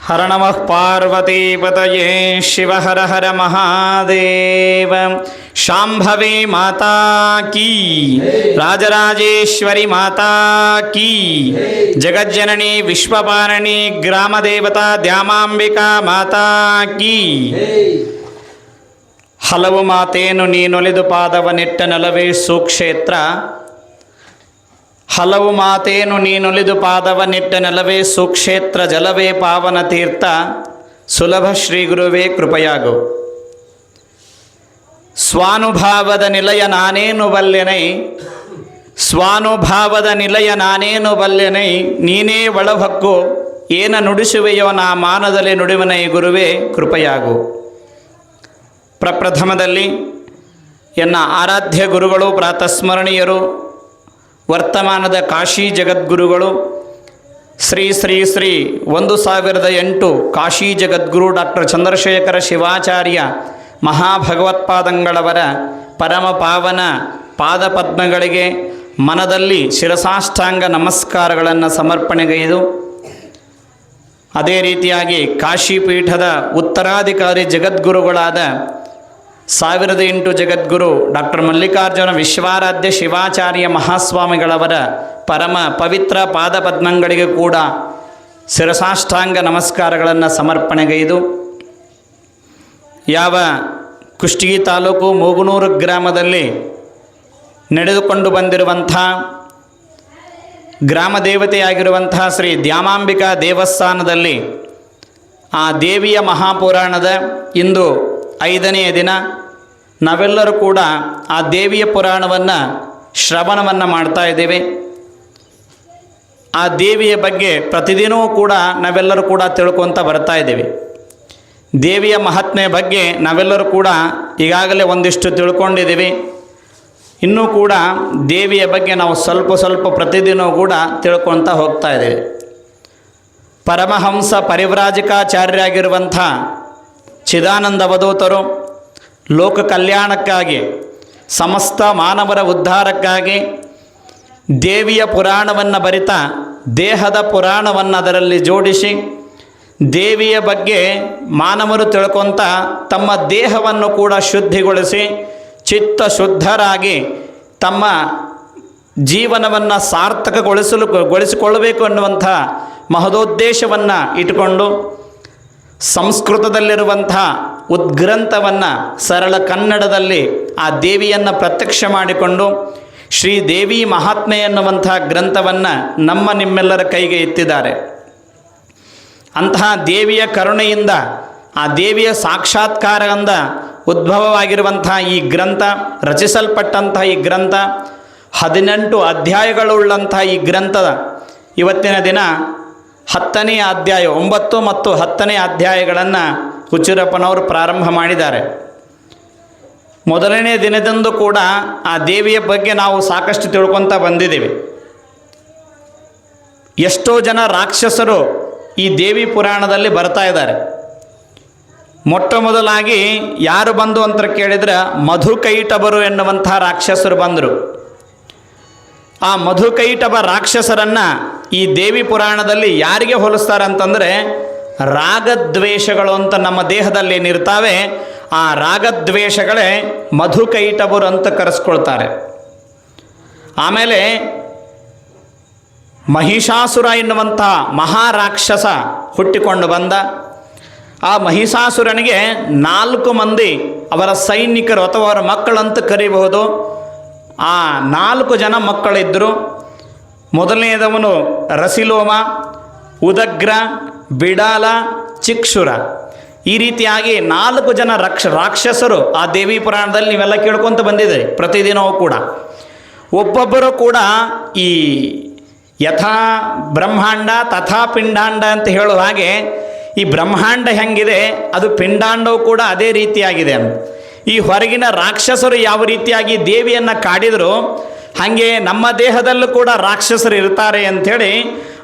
ಹರ ನಮಃ ಪಾರ್ವತೀಪತಯೇ ಶಿವ ಹರ ಹರ ಮಹಾದೇವ. ಶಾಂಭವಿ ಮಾತಾ ಕೀ, ರಾಜರಾಜೇಶ್ವರಿ ಮಾತಾ ಕೀ, ಜಗಜ್ಜನನಿ ವಿಶ್ವಪಾರಣಿ ಗ್ರಾಮದೇವತಾ ದ್ಯಾಮಾಂಬಿಕಾ ಮಾತಾ ಕೀ. ಹಲವು ಮಾತೇನು ನೀನೊಲಿದು ಪಾದವನಿಟ್ಟ ನೆಲವೇ ಸುಕ್ಷೇತ್ರ. ಹಲವು ಮಾತೇನು ನೀನೊಲಿದು ಪಾದವನಿಟ್ಟ ನೆಲವೇ ಸುಕ್ಷೇತ್ರ. ಜಲವೇ ಪಾವನ ತೀರ್ಥ, ಸುಲಭ ಶ್ರೀ ಗುರುವೇ ಕೃಪೆಯಾಗು. ಸ್ವಾನುಭಾವದ ನಿಲಯ ನಾನೇನು ಬಲ್ಲೆನೈ, ಸ್ವಾನುಭಾವದ ನಿಲಯ ನಾನೇನು ಬಲ್ಲೆನೈ. ನೀನೇ ಒಳಹಕ್ಕು ಏನ ನುಡಿಸುವೆಯೋ ನಾ ಮಾನದಲ್ಲಿ ನುಡಿವನೈ ಗುರುವೇ ಕೃಪೆಯಾಗು. ಪ್ರಪ್ರಥಮದಲ್ಲಿ ಎನ್ನ ಆರಾಧ್ಯ ಗುರುಗಳು, ಪ್ರಾತಸ್ಮರಣೀಯರು, ವರ್ತಮಾನದ ಕಾಶಿ ಜಗದ್ಗುರುಗಳು, ಶ್ರೀ ಶ್ರೀ ಶ್ರೀ 1008 ಕಾಶಿ ಜಗದ್ಗುರು ಡಾಕ್ಟರ್ ಚಂದ್ರಶೇಖರ ಶಿವಾಚಾರ್ಯ ಮಹಾಭಗವತ್ಪಾದಂಗಳವರ ಪರಮ ಪಾವನ ಪಾದಪದ್ಮಗಳಿಗೆ ಮನದಲ್ಲಿ ಶಿರಸಾಷ್ಟಾಂಗ ನಮಸ್ಕಾರಗಳನ್ನು ಸಮರ್ಪಣೆಗೈದು, ಅದೇ ರೀತಿಯಾಗಿ ಕಾಶಿಪೀಠದ ಉತ್ತರಾಧಿಕಾರಿ ಜಗದ್ಗುರುಗಳಾದ 1008 ಜಗದ್ಗುರು ಡಾಕ್ಟರ್ ಮಲ್ಲಿಕಾರ್ಜುನ ವಿಶ್ವಾರಾಧ್ಯ ಶಿವಾಚಾರ್ಯ ಮಹಾಸ್ವಾಮಿಗಳವರ ಪರಮ ಪವಿತ್ರ ಪಾದಪದ್ಮಗಳಿಗೆ ಕೂಡ ಶಿರಸಾಷ್ಟಾಂಗ ನಮಸ್ಕಾರಗಳನ್ನು ಸಮರ್ಪಣೆಗೈದು, ಯಾವ ಕುಷ್ಟಗಿ ತಾಲೂಕು ಮೂಗನೂರು ಗ್ರಾಮದಲ್ಲಿ ನಡೆದುಕೊಂಡು ಬಂದಿರುವಂಥ ಗ್ರಾಮ ದೇವತೆಯಾಗಿರುವಂತಹ ಶ್ರೀ ದ್ಯಾಮಾಂಬಿಕಾ ದೇವಸ್ಥಾನದಲ್ಲಿ ಆ ದೇವಿಯ ಮಹಾಪುರಾಣದ ಇಂದು 5ನೆಯ ದಿನ. ನಾವೆಲ್ಲರೂ ಕೂಡ ಆ ದೇವಿಯ ಪುರಾಣವನ್ನು ಶ್ರವಣವನ್ನು ಮಾಡ್ತಾ ಇದ್ದೇವೆ. ಆ ದೇವಿಯ ಬಗ್ಗೆ ಪ್ರತಿದಿನವೂ ಕೂಡ ನಾವೆಲ್ಲರೂ ಕೂಡ ತಿಳ್ಕೊತ ಬರ್ತಾ ಇದ್ದೇವೆ. ದೇವಿಯ ಮಹಾತ್ಮೆ ಬಗ್ಗೆ ನಾವೆಲ್ಲರೂ ಕೂಡ ಈಗಾಗಲೇ ಒಂದಿಷ್ಟು ತಿಳ್ಕೊಂಡಿದ್ದೀವಿ. ಇನ್ನೂ ಕೂಡ ದೇವಿಯ ಬಗ್ಗೆ ನಾವು ಸ್ವಲ್ಪ ಪ್ರತಿದಿನವೂ ಕೂಡ ತಿಳ್ಕೊತ ಹೋಗ್ತಾ ಇದ್ದೇವೆ. ಪರಮಹಂಸ ಪರಿವ್ರಾಜಕಾಚಾರ್ಯರಾಗಿರುವಂಥ ಚಿದಾನಂದ ಅವಧೂತರು ಲೋಕ ಕಲ್ಯಾಣಕ್ಕಾಗಿ, ಸಮಸ್ತ ಮಾನವರ ಉದ್ಧಾರಕ್ಕಾಗಿ ದೇವಿಯ ಪುರಾಣವನ್ನು ಬರಿತಾ ದೇಹದ ಪುರಾಣವನ್ನು ಅದರಲ್ಲಿ ಜೋಡಿಸಿ ದೇವಿಯ ಬಗ್ಗೆ ಮಾನವರು ತಿಳ್ಕೊತ ತಮ್ಮ ದೇಹವನ್ನು ಕೂಡ ಶುದ್ಧಿಗೊಳಿಸಿ ಚಿತ್ತ ಶುದ್ಧರಾಗಿ ತಮ್ಮ ಜೀವನವನ್ನು ಸಾರ್ಥಕಗೊಳಿಸಿಕೊಳ್ಳಬೇಕು ಅನ್ನುವಂಥ ಮಹದೋದ್ದೇಶವನ್ನು ಇಟ್ಟುಕೊಂಡು ಸಂಸ್ಕೃತದಲ್ಲಿರುವಂಥ ಉದ್ಗ್ರಂಥವನ್ನು ಸರಳ ಕನ್ನಡದಲ್ಲಿ ಆ ದೇವಿಯನ್ನು ಪ್ರತ್ಯಕ್ಷ ಮಾಡಿಕೊಂಡು ಶ್ರೀದೇವಿ ಮಹಾತ್ಮೆ ಎನ್ನುವಂಥ ಗ್ರಂಥವನ್ನು ನಿಮ್ಮೆಲ್ಲರ ಕೈಗೆ ಎತ್ತಿದ್ದಾರೆ. ಅಂತಹ ದೇವಿಯ ಕರುಣೆಯಿಂದ, ಆ ದೇವಿಯ ಸಾಕ್ಷಾತ್ಕಾರದಿಂದ ಉದ್ಭವವಾಗಿರುವಂಥ ಈ ಗ್ರಂಥ, ರಚಿಸಲ್ಪಟ್ಟಂಥ ಈ ಗ್ರಂಥ 18 ಅಧ್ಯಾಯಗಳುಳ್ಳಂಥ ಈ ಗ್ರಂಥದ ಇವತ್ತಿನ ದಿನ 10ನೇ ಅಧ್ಯಾಯ, 9 ಮತ್ತು 10ನೇ ಅಧ್ಯಾಯಗಳನ್ನು ಹುಚ್ಚುರಪ್ಪನವರು ಪ್ರಾರಂಭ ಮಾಡಿದ್ದಾರೆ. ಮೊದಲನೇ ದಿನದಂದು ಕೂಡ ಆ ದೇವಿಯ ಬಗ್ಗೆ ನಾವು ಸಾಕಷ್ಟು ತಿಳ್ಕೊತ ಬಂದಿದ್ದೇವೆ. ಎಷ್ಟೋ ಜನ ರಾಕ್ಷಸರು ಈ ದೇವಿ ಪುರಾಣದಲ್ಲಿ ಬರ್ತಾ ಇದ್ದಾರೆ. ಮೊಟ್ಟ ಮೊದಲಾಗಿ ಯಾರು ಬಂದು ಅಂತ ಕೇಳಿದರೆ ಮಧುಕೈಟಭರು ಎನ್ನುವಂಥ ರಾಕ್ಷಸರು ಬಂದರು. ಆ ಮಧುಕೈಟಭ ರಾಕ್ಷಸರನ್ನು ಈ ದೇವಿ ಪುರಾಣದಲ್ಲಿ ಯಾರಿಗೆ ಹೋಲಿಸ್ತಾರೆ ಅಂತಂದರೆ, ರಾಗದ್ವೇಷಗಳು ಅಂತ ನಮ್ಮ ದೇಹದಲ್ಲಿ ಏನಿರ್ತಾವೆ ಆ ರಾಗದ್ವೇಷಗಳೇ ಮಧುಕೈಟಭರು ಅಂತ ಕರೆಸ್ಕೊಳ್ತಾರೆ. ಆಮೇಲೆ ಮಹಿಷಾಸುರ ಎನ್ನುವಂಥ ಮಹಾರಾಕ್ಷಸ ಹುಟ್ಟಿಕೊಂಡು ಬಂದ. ಆ ಮಹಿಷಾಸುರನಿಗೆ 4 ಮಂದಿ ಅವರ ಸೈನಿಕರು ಅಥವಾ ಅವರ ಮಕ್ಕಳಂತ ಕರೀಬಹುದು. ಆ 4 ಜನ ಮಕ್ಕಳಿದ್ದರು. ಮೊದಲನೆಯದವನು ರಸಿಲೋಮ, ಉದಗ್ರ, ಬಿಡಾಲ, ಚಿಕ್ಷುರ. ಈ ರೀತಿಯಾಗಿ 4 ಜನ ರಾಕ್ಷಸರು ಆ ದೇವಿ ಪುರಾಣದಲ್ಲಿ ನೀವೆಲ್ಲ ಕೇಳ್ಕೊತ ಬಂದಿದ್ದೀರಿ ಪ್ರತಿದಿನವೂ ಕೂಡ. ಒಬ್ಬೊಬ್ಬರು ಕೂಡ ಈ ಯಥಾ ಬ್ರಹ್ಮಾಂಡ ತಥಾ ಪಿಂಡಾಂಡ ಅಂತ ಹೇಳುವ ಹಾಗೆ ಈ ಬ್ರಹ್ಮಾಂಡ ಹೆಂಗಿದೆ ಅದು ಪಿಂಡಾಂಡವೂ ಕೂಡ ಅದೇ ರೀತಿಯಾಗಿದೆ ಅಂತ. ಈ ಹೊರಗಿನ ರಾಕ್ಷಸರು ಯಾವ ರೀತಿಯಾಗಿ ದೇವಿಯನ್ನು ಕಾಡಿದರು ಹಾಗೆ ನಮ್ಮ ದೇಹದಲ್ಲೂ ಕೂಡ ರಾಕ್ಷಸರು ಇರ್ತಾರೆ ಅಂಥೇಳಿ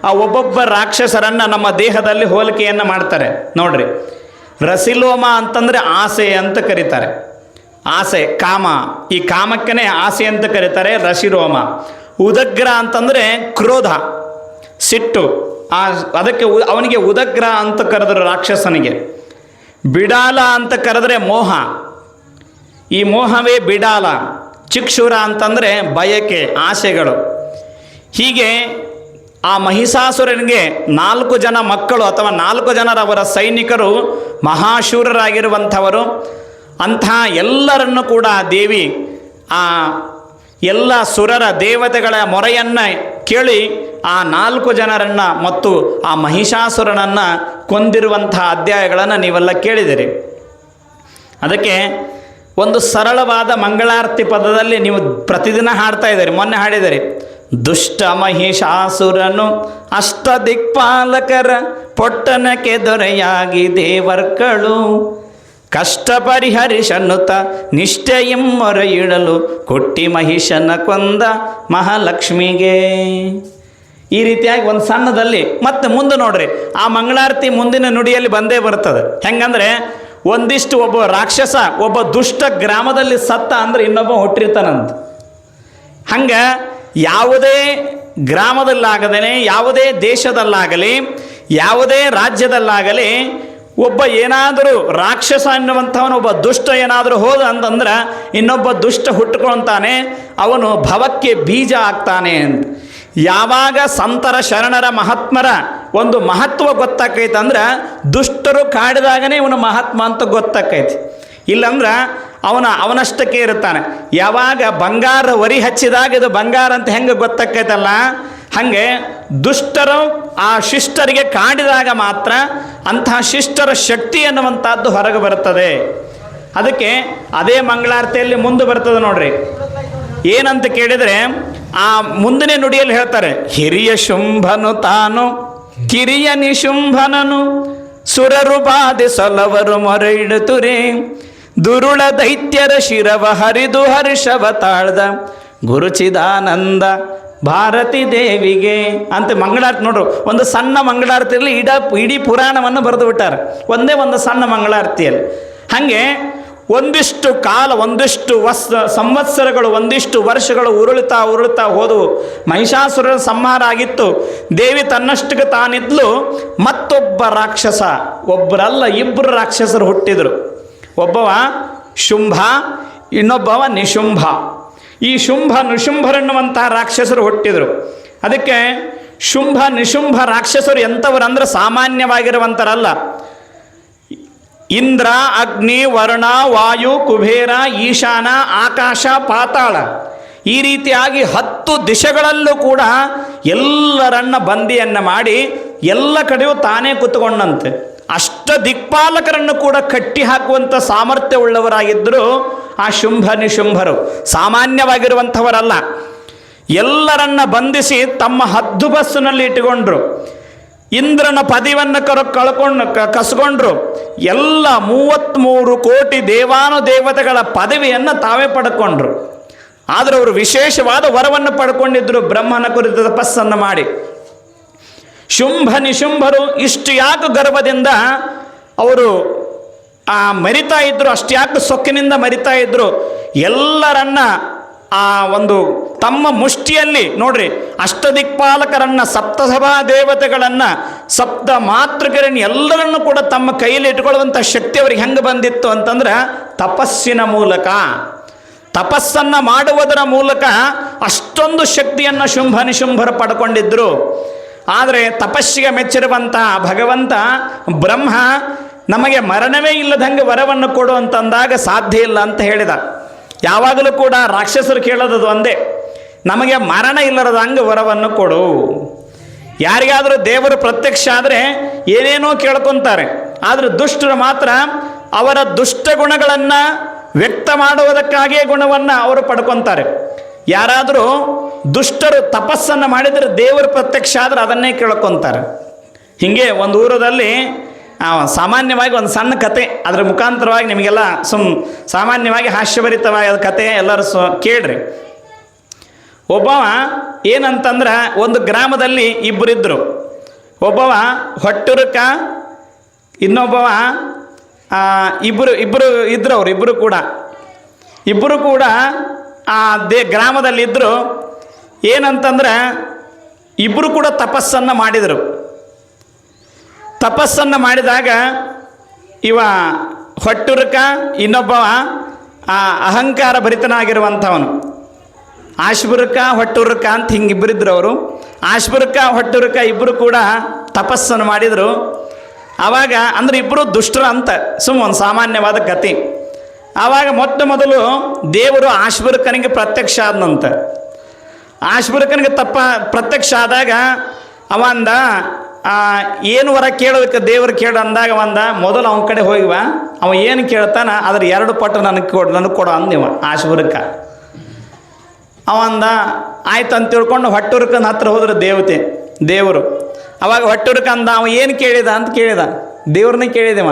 ಆ ಒಬ್ಬೊಬ್ಬ ರಾಕ್ಷಸರನ್ನು ನಮ್ಮ ದೇಹದಲ್ಲಿ ಹೋಲಿಕೆಯನ್ನು ಮಾಡ್ತಾರೆ. ನೋಡ್ರಿ, ರಸಿಲೋಮ ಅಂತಂದರೆ ಆಸೆ ಅಂತ ಕರೀತಾರೆ. ಆಸೆ, ಕಾಮ, ಈ ಕಾಮಕ್ಕೇ ಆಸೆ ಅಂತ ಕರೀತಾರೆ ರಸಿಲೋಮ. ಉದಗ್ರ ಅಂತಂದರೆ ಕ್ರೋಧ, ಸಿಟ್ಟು, ಅದಕ್ಕೆ ಅವನಿಗೆ ಉದಗ್ರ ಅಂತ ಕರೆದರು ರಾಕ್ಷಸನಿಗೆ. ಬಿಡಾಲ ಅಂತ ಕರೆದರೆ ಮೋಹ, ಈ ಮೋಹವೇ ಬಿಡಾಲ. ಚಿಕ್ಷುರ ಅಂತಂದರೆ ಬಯಕೆ, ಆಸೆಗಳು. ಹೀಗೆ ಆ ಮಹಿಷಾಸುರನಿಗೆ 4 ಜನ ಮಕ್ಕಳು ಅಥವಾ 4 ಜನರವರ ಸೈನಿಕರು ಮಹಾಶೂರರಾಗಿರುವಂಥವರು. ಅಂಥ ಎಲ್ಲರನ್ನು ಕೂಡ ದೇವಿ ಆ ಎಲ್ಲ ಸುರರ ದೇವತೆಗಳ ಮೊರೆಯನ್ನು ಕೇಳಿ ಆ 4 ಜನರನ್ನು ಮತ್ತು ಆ ಮಹಿಷಾಸುರನನ್ನು ಕೊಂದಿರುವಂಥ ಅಧ್ಯಾಯಗಳನ್ನು ನೀವೆಲ್ಲ ಕೇಳಿದಿರಿ. ಅದಕ್ಕೆ ಒಂದು ಸರಳವಾದ ಮಂಗಳಾರತಿ ಪದದಲ್ಲಿ ನೀವು ಪ್ರತಿದಿನ ಹಾಡ್ತಾ ಇದ್ದೀರಿ, ಮೊನ್ನೆ ಹಾಡಿದಿರಿ. ದುಷ್ಟ ಮಹಿಷಾಸುರನು ಅಷ್ಟದಿಕ್ಪಾಲಕರ ಪೊಟ್ಟಣಕ್ಕೆ ದೊರೆಯಾಗಿ ದೇವರ್ಗಳು ಕಷ್ಟ ಪರಿಹರಿಸನ್ನುತ್ತ ನಿಷ್ಠೆಯಂ ಮೊರೆಯಿಡಲು ಕೊಟ್ಟಿ ಮಹಿಷನ ಕೊಂದ ಮಹಾಲಕ್ಷ್ಮಿಗೆ. ಈ ರೀತಿಯಾಗಿ ಒಂದು ಸಣ್ಣದಲ್ಲಿ ಮತ್ತೆ ಮುಂದೆ ನೋಡ್ರಿ, ಆ ಮಂಗಳಾರತಿ ಮುಂದಿನ ನುಡಿಯಲ್ಲಿ ಬಂದೇ ಬರ್ತದೆ. ಹೆಂಗಂದ್ರೆ ಒಂದಿಷ್ಟು ಒಬ್ಬ ರಾಕ್ಷಸ ಒಬ್ಬ ದುಷ್ಟ ಗ್ರಾಮದಲ್ಲಿ ಸತ್ತ ಅಂದ್ರೆ ಇನ್ನೊಬ್ಬ ಹುಟ್ಟಿರ್ತಾನಂತ. ಹಂಗೆ ಯಾವುದೇ ಗ್ರಾಮದಲ್ಲಾಗದೇ, ಯಾವುದೇ ದೇಶದಲ್ಲಾಗಲಿ, ಯಾವುದೇ ರಾಜ್ಯದಲ್ಲಾಗಲಿ ಒಬ್ಬ ಏನಾದರೂ ರಾಕ್ಷಸ ಎನ್ನುವಂಥವನು ಒಬ್ಬ ದುಷ್ಟ ಏನಾದರೂ ಹೋದ ಅಂತಂದ್ರೆ ಇನ್ನೊಬ್ಬ ದುಷ್ಟ ಹುಟ್ಟುಕೊಳ್ತಾನೆ, ಅವನು ಭವಕ್ಕೆ ಬೀಜ ಆಗ್ತಾನೆ ಅಂತ. ಯಾವಾಗ ಸಂತರ ಶರಣರ ಮಹಾತ್ಮರ ಒಂದು ಮಹತ್ವ ಗೊತ್ತಾಕೈತೆ ಅಂದ್ರೆ ದುಷ್ಟರು ಕಾಡಿದಾಗನೇ ಇವನು ಮಹಾತ್ಮ ಅಂತ ಗೊತ್ತಾಕೈತಿ. ಇಲ್ಲಂದ್ರೆ ಅವನಷ್ಟಕ್ಕೆ ಇರುತ್ತಾನೆ. ಯಾವಾಗ ಬಂಗಾರ ವರಿ ಹಚ್ಚಿದಾಗ ಇದು ಬಂಗಾರ ಅಂತ ಹೆಂಗೆ ಗೊತ್ತಾಕೈತಲ್ಲ, ಹಾಗೆ ದುಷ್ಟರು ಆ ಶಿಷ್ಟರಿಗೆ ಕಾಡಿದಾಗ ಮಾತ್ರ ಅಂತಹ ಶಿಷ್ಟರ ಶಕ್ತಿ ಅನ್ನುವಂಥದ್ದು ಹೊರಗೆ ಬರ್ತದೆ. ಅದಕ್ಕೆ ಅದೇ ಮಂಗಳಾರತಿಯಲ್ಲಿ ಮುಂದೆ ಬರ್ತದೆ ನೋಡ್ರಿ. ಏನಂತ ಕೇಳಿದರೆ ಆ ಮುಂದಿನ ನುಡಿಯಲ್ಲಿ ಹೇಳ್ತಾರೆ, ಹಿರಿಯ ಶುಂಭನು ತಾನು ಕಿರಿಯ ನಿಶುಂಭನನು ಸುರರು ಬಾಧಿಸಲವರು ಮೊರೆ ಇಡುತ್ತುರೇ ದುರುಳ ದೈತ್ಯರ ಶಿರವ ಹರಿದು ಹರ್ಷವ ತಾಳ್ದ ಗುರುಚಿದಾನಂದ ಭಾರತಿ ದೇವಿಗೆ ಅಂತ ಮಂಗಳಾರತಿ ನೋಡ್ರು. ಒಂದು ಸಣ್ಣ ಮಂಗಳಾರತಿಯಲ್ಲಿ ಇಡೀ ಪುರಾಣವನ್ನು ಬರೆದು ಬಿಟ್ಟಾರೆ ಒಂದೇ ಒಂದು ಸಣ್ಣ ಮಂಗಳಾರತಿಯಲ್ಲಿ. ಹಾಗೆ ಒಂದಿಷ್ಟು ಕಾಲ, ಒಂದಿಷ್ಟು ಸಂವತ್ಸರಗಳು, ಒಂದಿಷ್ಟು ವರ್ಷಗಳು ಉರುಳುತ್ತಾ ಹೋದವು. ಮಹಿಷಾಸುರನ ಸಂಹಾರ ಆಗಿತ್ತು. ದೇವಿ ತನ್ನಷ್ಟಕ್ಕೆ ತಾನಿದ್ಲು. ಮತ್ತೊಬ್ಬ ರಾಕ್ಷಸ, ಒಬ್ಬರಲ್ಲ 2 ರಾಕ್ಷಸರು ಹುಟ್ಟಿದರು. ಒಬ್ಬವ ಶುಂಭ, ಇನ್ನೊಬ್ಬವ ನಿಶುಂಭ. ಈ ಶುಂಭ ನಿಶುಂಭರೆನ್ನುವಂತಹ ರಾಕ್ಷಸರು ಹುಟ್ಟಿದರು. ಅದಕ್ಕೆ ಶುಂಭ ನಿಶುಂಭ ರಾಕ್ಷಸರು ಎಂಥವರು ಅಂದ್ರೆ ಸಾಮಾನ್ಯವಾಗಿರುವಂಥರಲ್ಲ. ಇಂದ್ರ, ಅಗ್ನಿ, ವರುಣ, ವಾಯು, ಕುಬೇರ, ಈಶಾನ, ಆಕಾಶ, ಪಾತಾಳ, ಈ ರೀತಿಯಾಗಿ 10 ದಿಶೆಗಳಲ್ಲೂ ಕೂಡ ಎಲ್ಲರನ್ನ ಬಂದಿಯನ್ನು ಮಾಡಿ ಎಲ್ಲ ಕಡೆಯೂ ತಾನೇ ಕೂತ್ಕೊಂಡಂತೆ. ಅಷ್ಟ ದಿಕ್ಪಾಲಕರನ್ನು ಕೂಡ ಕಟ್ಟಿ ಹಾಕುವಂಥ ಸಾಮರ್ಥ್ಯ ಉಳ್ಳವರಾಗಿದ್ದರು ಆ ಶುಂಭ ನಿಶುಂಭರು. ಸಾಮಾನ್ಯವಾಗಿರುವಂಥವರಲ್ಲ. ಎಲ್ಲರನ್ನ ಬಂಧಿಸಿ ತಮ್ಮ ಹದ್ದುಬಸ್ಸಿನಲ್ಲಿ ಇಟ್ಟುಕೊಂಡ್ರು. ಇಂದ್ರನ ಪದವಿಯನ್ನು ಕಸ್ಕೊಂಡ್ರು. ಎಲ್ಲ 33 ಕೋಟಿ ದೇವಾನುದೇವತೆಗಳ ಪದವಿಯನ್ನು ತಾವೇ ಪಡ್ಕೊಂಡ್ರು. ಆದರೆ ಅವರು ವಿಶೇಷವಾದ ವರವನ್ನು ಪಡ್ಕೊಂಡಿದ್ರು, ಬ್ರಹ್ಮನ ಕುರಿತು ತಪಸ್ಸನ್ನು ಮಾಡಿ. ಶುಂಭ ನಿಶುಂಭರು ಇಷ್ಟು ಯಾಕೆ ಗರ್ವದಿಂದ ಅವರು ಮರಿತಾ ಇದ್ರು, ಅಷ್ಟು ಯಾಕೆ ಸೊಕ್ಕಿನಿಂದ ಮರಿತಾ ಇದ್ರು? ಎಲ್ಲರನ್ನ ಆ ಒಂದು ತಮ್ಮ ಮುಷ್ಟಿಯಲ್ಲಿ ನೋಡ್ರಿ, ಅಷ್ಟದಿಕ್ಪಾಲಕರನ್ನ, ಸಪ್ತಸಭಾ ದೇವತೆಗಳನ್ನು, ಸಪ್ತ ಮಾತೃಕರನ್ನು ಎಲ್ಲರನ್ನು ಕೂಡ ತಮ್ಮ ಕೈಯಲ್ಲಿ ಇಟ್ಕೊಳ್ಳುವಂಥ ಶಕ್ತಿ ಅವರಿಗೆ ಹೆಂಗೆ ಬಂದಿತ್ತು ಅಂತಂದ್ರೆ ತಪಸ್ಸಿನ ಮೂಲಕ, ತಪಸ್ಸನ್ನು ಮಾಡುವುದರ ಮೂಲಕ ಅಷ್ಟೊಂದು ಶಕ್ತಿಯನ್ನು ಶುಂಭ ನಿಶುಂಭರು ಪಡ್ಕೊಂಡಿದ್ರು. ಆದರೆ ತಪಸ್ಸಿಗೆ ಮೆಚ್ಚಿರುವಂಥ ಭಗವಂತ ಬ್ರಹ್ಮ ನಮಗೆ ಮರಣವೇ ಇಲ್ಲದಂಗೆ ವರವನ್ನು ಕೊಡು ಅಂತಂದಾಗ ಸಾಧ್ಯ ಇಲ್ಲ ಅಂತ ಹೇಳಿದ. ಯಾವಾಗಲೂ ಕೂಡ ರಾಕ್ಷಸರು ಕೇಳೋದು ಒಂದೇ, ನಮಗೆ ಮರಣ ಇಲ್ಲದಂಗೆ ವರವನ್ನು ಕೊಡು. ಯಾರಿಗಾದರೂ ದೇವರು ಪ್ರತ್ಯಕ್ಷ ಆದರೆ ಏನೇನೋ ಕೇಳ್ಕೊತಾರೆ. ಆದರೆ ದುಷ್ಟರು ಮಾತ್ರ ಅವರ ದುಷ್ಟ ಗುಣಗಳನ್ನು ವ್ಯಕ್ತ ಮಾಡುವುದಕ್ಕಾಗಿಯೇ ಗುಣವನ್ನು ಅವರು ಪಡ್ಕೊತಾರೆ. ಯಾರಾದರೂ ದುಷ್ಟರು ತಪಸ್ಸನ್ನು ಮಾಡಿದರೆ ದೇವರು ಪ್ರತ್ಯಕ್ಷ ಆದರೆ ಅದನ್ನೇ ಕೇಳ್ಕೊತಾರೆ. ಹೀಗೆ ಒಂದು ಊರದಲ್ಲಿ ಸಾಮಾನ್ಯವಾಗಿ ಒಂದು ಸಣ್ಣ ಕತೆ, ಅದರ ಮುಖಾಂತರವಾಗಿ ನಿಮಗೆಲ್ಲ ಸಾಮಾನ್ಯವಾಗಿ ಹಾಸ್ಯಭರಿತವಾದ ಕತೆ ಎಲ್ಲರೂ ಕೇಳ್ರಿ. ಒಬ್ಬವ ಏನಂತಂದ್ರೆ ಒಂದು ಗ್ರಾಮದಲ್ಲಿ 2 ಇದ್ದರು. ಒಬ್ಬವ ಹೊಟ್ಟುರುಕ, ಇನ್ನೊಬ್ಬವ ಇಬ್ಬರು ಇದ್ರು. ಅವರು ಇಬ್ಬರು ಕೂಡ ಆ ಗ್ರಾಮದಲ್ಲಿದ್ದರು. ಏನಂತಂದ್ರೆ 2 ಕೂಡ ತಪಸ್ಸನ್ನು ಮಾಡಿದರು. ತಪಸ್ಸನ್ನು ಮಾಡಿದಾಗ ಇವ ಹೊಟ್ಟುರುಕ, ಇನ್ನೊಬ್ಬವ ಅಹಂಕಾರ ಭರಿತನಾಗಿರುವಂಥವನು. ಆಶ್ಬುರುಕ ಹೊಟ್ಟುರುಕ ಅಂತ ಹಿಂಗಿಬ್ಬರಿದ್ರು ಅವರು. ಆಶ್ಬುರುಕ ಹೊಟ್ಟುರುಕ ಇಬ್ಬರು ಕೂಡ ತಪಸ್ಸನ್ನು ಮಾಡಿದರು. ಆವಾಗ ಅಂದರೆ ಇಬ್ಬರು ದುಷ್ಟರು ಅಂತ ಒಂದು ಸಾಮಾನ್ಯವಾದ ಕತೆ. ಆವಾಗ ಮೊದಲು ದೇವರು ಆಶ್ಬುರುಕನಿಗೆ ಪ್ರತ್ಯಕ್ಷ ಆದನಂತ. ಆಶ್ಬುರುಕನಿಗೆ ಪ್ರತ್ಯಕ್ಷ ಆದಾಗ ಅವ ಅಂದ, ಏನು ವರ ಕೇಳೋದಕ್ಕೆ ದೇವರು ಕೇಳು ಅಂದಾಗ ಅಂದ, ಮೊದಲು ಅವನ ಕಡೆ ಹೋಗಿವ, ಅವ ಏನು ಕೇಳ್ತಾನ ಅದ್ರ 2 ಪಟ್ಟು ನನಗೆ ಕೊಡು ಅಂದಿವ ಆಶ್ಬುರುಕ. ಅವ ಅಂದ ಆಯ್ತು ಅಂತ ತಿಳ್ಕೊಂಡು ಹೊಟ್ಟುರುಕನ ಹತ್ರ ಹೋದ್ರು ದೇವರು. ಅವಾಗ ಹೊಟ್ಟುರುಕ ಅಂದ, ಅವ ಏನು ಕೇಳಿದ ಅಂತ ಕೇಳಿದ, ದೇವ್ರನ್ನೇ ಕೇಳಿದೆವ.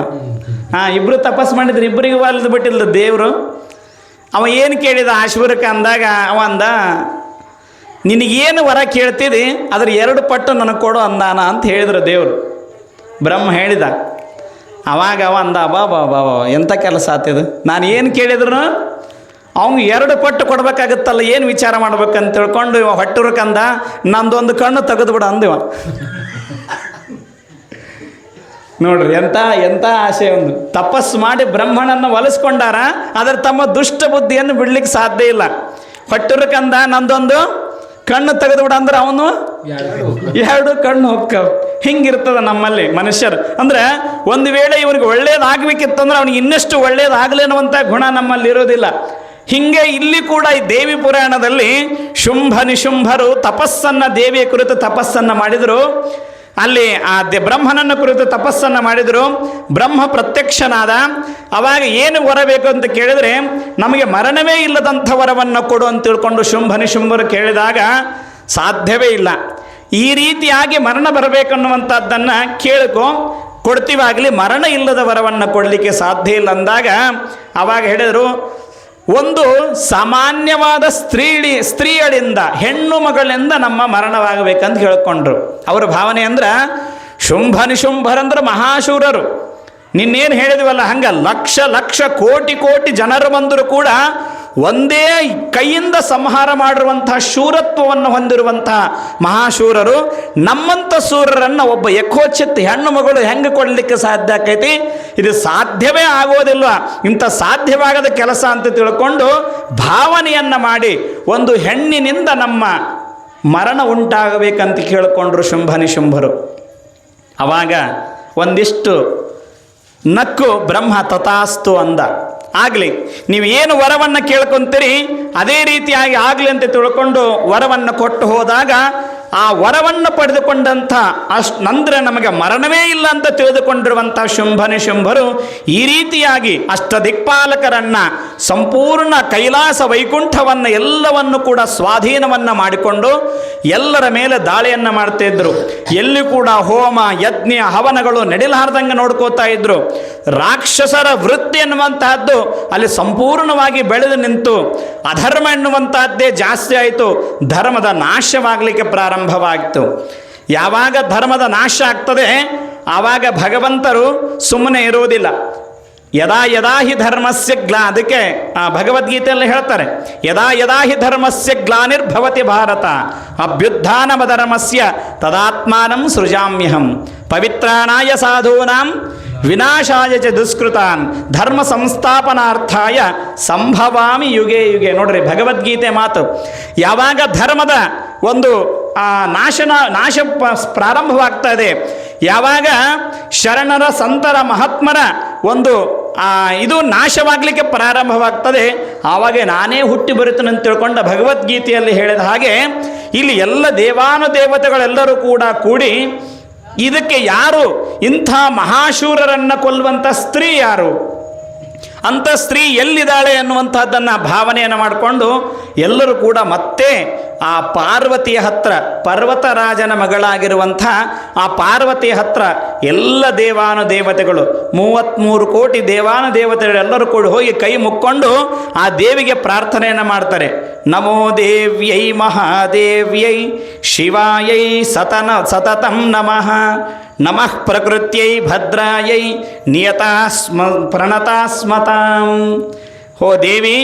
ಇಬ್ಬರು ತಪಸ್ಸು ಮಾಡಿದ್ರು, ಇಬ್ಬರಿಗೂ ವಾಲ್ದು ಬಿಟ್ಟಿಲ್ಲ ದೇವರು. ಅವ ಏನು ಕೇಳಿದ ಆಶ್ಬುರುಕ ಅಂದಾಗ ಅವ ಅಂದ, ನಿನಗೇನು ವರ ಕೇಳ್ತಿದ್ದಿ ಅದ್ರ 2 ಪಟ್ಟು ನನಗೆ ಕೊಡು ಅಂದಾನ ಅಂತ ಹೇಳಿದ್ರು ದೇವರು. ಬ್ರಹ್ಮ ಹೇಳಿದ. ಅವಾಗ ಅವ ಅಂದ, ಬಾ ಎಂಥ ಕೆಲಸ ಆತಿದು, ನಾನು ಏನು ಕೇಳಿದ್ರು ಅವ್ನು 2 ಪಟ್ಟು ಕೊಡ್ಬೇಕಾಗುತ್ತಲ್ಲ, ಏನು ವಿಚಾರ ಮಾಡ್ಬೇಕಂತ ತಿಳ್ಕೊಂಡು ಇವ ಹೊಟ್ಟುರುಕಂದ, ನಂದೊಂದು ಕಣ್ಣು ತೆಗೆದುಬಿಡು ಅಂದಿವ. ನೋಡ್ರಿ ಎಂಥ ಆಸೆ. ಒಂದು ತಪಸ್ಸು ಮಾಡಿ ಬ್ರಹ್ಮನನ್ನು ಒಲಿಸ್ಕೊಂಡಾರ, ಆದರೆ ತಮ್ಮ ದುಷ್ಟ ಬುದ್ಧಿಯನ್ನು ಬಿಡ್ಲಿಕ್ಕೆ ಸಾಧ್ಯ ಇಲ್ಲ. ಹೊಟ್ಟುರುಕಂದ, ನಂದೊಂದು ಕಣ್ಣು ತೆಗೆದುಬಿಡ ಅಂದ್ರೆ ಅವನು 2 ಕಣ್ಣು ಹೋಗ್ತಾವ. ಹಿಂಗಿರ್ತದ ನಮ್ಮಲ್ಲಿ ಮನುಷ್ಯರು. ಅಂದ್ರೆ ಒಂದು ವೇಳೆ ಇವ್ರಿಗೆ ಒಳ್ಳೇದಾಗಬೇಕಿತ್ತಂದ್ರೆ ಅವ್ನಿಗೆ ಇನ್ನಷ್ಟು ಒಳ್ಳೇದಾಗಲಿ ಅನ್ನುವಂಥ ಗುಣ ನಮ್ಮಲ್ಲಿ ಇರೋದಿಲ್ಲ. ಹಿಂಗೆ ಇಲ್ಲಿ ಕೂಡ ಈ ದೇವಿ ಪುರಾಣದಲ್ಲಿ ಶುಂಭ ನಿಶುಂಭರು ತಪಸ್ಸನ್ನು, ದೇವಿಯ ಕುರಿತು ತಪಸ್ಸನ್ನು ಮಾಡಿದರು. ಅಲ್ಲಿ ಆ ಬ್ರಹ್ಮನನ್ನು ಕುರಿತು ತಪಸ್ಸನ್ನು ಮಾಡಿದರು. ಬ್ರಹ್ಮ ಪ್ರತ್ಯಕ್ಷನಾದ. ಅವಾಗ ಏನು ವರ ಬೇಕು ಅಂತ ಕೇಳಿದರೆ, ನಮಗೆ ಮರಣವೇ ಇಲ್ಲದಂಥ ವರವನ್ನು ಕೊಡು ಅಂತ ತಿಳ್ಕೊಂಡು ಶುಂಭ ನಿಶುಂಭರು ಕೇಳಿದಾಗ ಸಾಧ್ಯವೇ ಇಲ್ಲ. ಈ ರೀತಿಯಾಗಿ ಮರಣ ಬರಬೇಕನ್ನುವಂಥದ್ದನ್ನು ಕೊಡ್ತೀವಾಗಲಿ, ಮರಣ ಇಲ್ಲದ ವರವನ್ನು ಕೊಡಲಿಕ್ಕೆ ಸಾಧ್ಯ ಇಲ್ಲ ಅಂದಾಗ ಅವಾಗ ಹೇಳಿದರು, ಒಂದು ಸಾಮಾನ್ಯವಾದ ಸ್ತ್ರೀಯಳಿಂದ, ಹೆಣ್ಣು ಮಗಳಿಂದ ನಮ್ಮ ಮರಣವಾಗಬೇಕಂತ ಹೇಳ್ಕೊಂಡ್ರು. ಅವರ ಭಾವನೆ ಅಂದ್ರೆ ಶುಂಭ ನಿಶುಂಭರಂದ್ರೆ ಮಹಾಶೂರರು. ನಿನ್ನೇನು ಹೇಳಿದ್ವಲ್ಲ ಹಂಗೆ ಲಕ್ಷ ಕೋಟಿ ಜನರು ಬಂದರೂ ಕೂಡ ಒಂದೇ ಕೈಯಿಂದ ಸಂಹಾರ ಮಾಡಿರುವಂತಹ ಶೂರತ್ವವನ್ನು ಹೊಂದಿರುವಂತಹ ಮಹಾಶೂರರು. ನಮ್ಮಂಥ ಶೂರರನ್ನು ಒಬ್ಬ ಯಥೋಚಿತ್ ಹೆಣ್ಣು ಮಗಳು ಹೆಂಗೆ ಕೊಡಲಿಕ್ಕೆ ಸಾಧ್ಯ ಆಕೈತಿ? ಇದು ಸಾಧ್ಯವೇ ಆಗೋದಿಲ್ಲ. ಇಂಥ ಸಾಧ್ಯವಾಗದ ಕೆಲಸ ಅಂತ ತಿಳ್ಕೊಂಡು ಭಾವನೆಯನ್ನು ಮಾಡಿ ಒಂದು ಹೆಣ್ಣಿನಿಂದ ನಮ್ಮ ಮರಣ ಉಂಟಾಗಬೇಕಂತ ಕೇಳಿಕೊಂಡ್ರು ಶುಂಭ ನಿಶುಂಭರು. ಅವಾಗ ಒಂದಿಷ್ಟು ನಕ್ಕು ಬ್ರಹ್ಮ ತಥಾಸ್ತು ಅಂದ. ಆಗಲಿ, ನೀವು ಏನು ವರವನ್ನು ಕೇಳ್ಕೊಂತೀರಿ ಅದೇ ರೀತಿಯಾಗಿ ಆಗಲಿ ಅಂತ ತಿಳ್ಕೊಂಡು ವರವನ್ನು ಕೊಟ್ಟು ಹೋದಾಗ ಆ ವರವನ್ನು ಪಡೆದುಕೊಂಡಂಥ ನಂತರ ನಮಗೆ ಮರಣವೇ ಇಲ್ಲ ಅಂತ ತಿಳಿದುಕೊಂಡಿರುವಂಥ ಶುಂಭ ನಿಶುಂಭರು ಈ ರೀತಿಯಾಗಿ ಅಷ್ಟದಿಕ್ಪಾಲಕರನ್ನು, ಸಂಪೂರ್ಣ ಕೈಲಾಸ ವೈಕುಂಠವನ್ನು ಎಲ್ಲವನ್ನು ಕೂಡ ಸ್ವಾಧೀನವನ್ನು ಮಾಡಿಕೊಂಡು ಎಲ್ಲರ ಮೇಲೆ ದಾಳಿಯನ್ನು ಮಾಡ್ತಿದ್ರು. ಎಲ್ಲಿ ಕೂಡ ಹೋಮ ಯಜ್ಞ ಹವನಗಳು ನಡಿಲಾರ್ದಂಗೆ ನೋಡ್ಕೋತಾ ಇದ್ರು. ರಾಕ್ಷಸರ ವೃತ್ತಿ ಎನ್ನುವಂತಹದ್ದು ಅಲ್ಲಿ ಸಂಪೂರ್ಣವಾಗಿ ಬೆಳೆದು ನಿಂತು ಅಧರ್ಮ ಎನ್ನುವಂತಹದ್ದೇ ಜಾಸ್ತಿ ಆಯಿತು. ಧರ್ಮದ ನಾಶವಾಗಲಿಕ್ಕೆ ಪ್ರಾರಂಭವಾಯಿತು. ಯಾವಾಗ ಧರ್ಮದ ನಾಶ ಆಗ್ತದೆ ಆವಾಗ ಭಗವಂತರು ಸುಮ್ಮನೆ ಇರುವುದಿಲ್ಲ. ಯದಾ ಹಿ ಧರ್ಮಸ್ಯ ಅದಕ್ಕೆ ಭಗವದ್ಗೀತೆಯಲ್ಲಿ ಹೇಳ್ತಾರೆ, ಯದಾ ಹಿ ಧರ್ಮಸ್ಯ ಗ್ಲಾನಿರ್ಭವತಿ ಭಾರತ ಅಭ್ಯುತ್ಥಾನಮ ಧರ್ಮಸ್ಯ ತದಾತ್ಮಾನಂ ಸೃಜಾಮ್ಯಹಂ ಪವಿತ್ರಾಣಾಯ ಸಾಧೂನಾಂ ವಿನಾಶಾಯ ಚ ದುಷ್ಕೃತಾನ್ ಧರ್ಮ ಸಂಸ್ಥಾಪನಾರ್ಥಾಯ ಸಂಭವಾಮಿ ಯುಗೆ ಯುಗೆ. ನೋಡ್ರಿ ಭಗವದ್ಗೀತೆ ಮಾತು. ಯಾವಾಗ ಧರ್ಮದ ಒಂದು ನಾಶ ಪ್ರಾರಂಭವಾಗ್ತಾ ಇದೆ, ಯಾವಾಗ ಶರಣರ ಸಂತರ ಮಹಾತ್ಮರ ಒಂದು ಇದು ನಾಶವಾಗಲಿಕ್ಕೆ ಪ್ರಾರಂಭವಾಗ್ತದೆ, ಆವಾಗ ನಾನೇ ಹುಟ್ಟಿ ಬರುತ್ತೇನೆ ಅಂತ ತಿಳ್ಕೊಂಡ ಭಗವದ್ಗೀತೆಯಲ್ಲಿ ಹೇಳಿದ ಹಾಗೆ ಇಲ್ಲಿ ಎಲ್ಲ ದೇವಾನುದೇವತೆಗಳೆಲ್ಲರೂ ಕೂಡ ಕೂಡಿ ಇದಕ್ಕೆ ಯಾರು ಇಂಥ ಮಹಾಶೂರರನ್ನು ಕೊಲ್ಲುವಂಥ ಸ್ತ್ರೀ ಯಾರು, ಅಂಥ ಸ್ತ್ರೀ ಎಲ್ಲಿದ್ದಾಳೆ ಅನ್ನುವಂಥದ್ದನ್ನು ಭಾವನೆಯನ್ನು ಮಾಡಿಕೊಂಡು ಎಲ್ಲರೂ ಕೂಡ ಮತ್ತೆ ಆ ಪಾರ್ವತಿಯ ಹತ್ರ, ಪರ್ವತರಾಜನ ಮಗಳಾಗಿರುವಂಥ ಆ ಪಾರ್ವತಿಯ ಹತ್ರ ಎಲ್ಲ ದೇವಾನುದೇವತೆಗಳು 33 ಕೋಟಿ ದೇವಾನುದೇವತೆಗಳೆಲ್ಲರೂ ಕೂಡ ಹೋಗಿ ಕೈ ಮುಕ್ಕೊಂಡು ಆ ದೇವಿಗೆ ಪ್ರಾರ್ಥನೆಯನ್ನು ಮಾಡ್ತಾರೆ. ನಮೋ ದೇವ್ಯೈ ಮಹಾದೇವ್ಯೈ ಶಿವಾಯೈ ಸತತಂ ನಮಃ ನಮಃ ಪ್ರಕೃತ್ಯೈ ಭದ್ರಾಯೈ ಪ್ರಣತಾಸ್ಮತಾಂ. ಹೋ ದೇವಿ,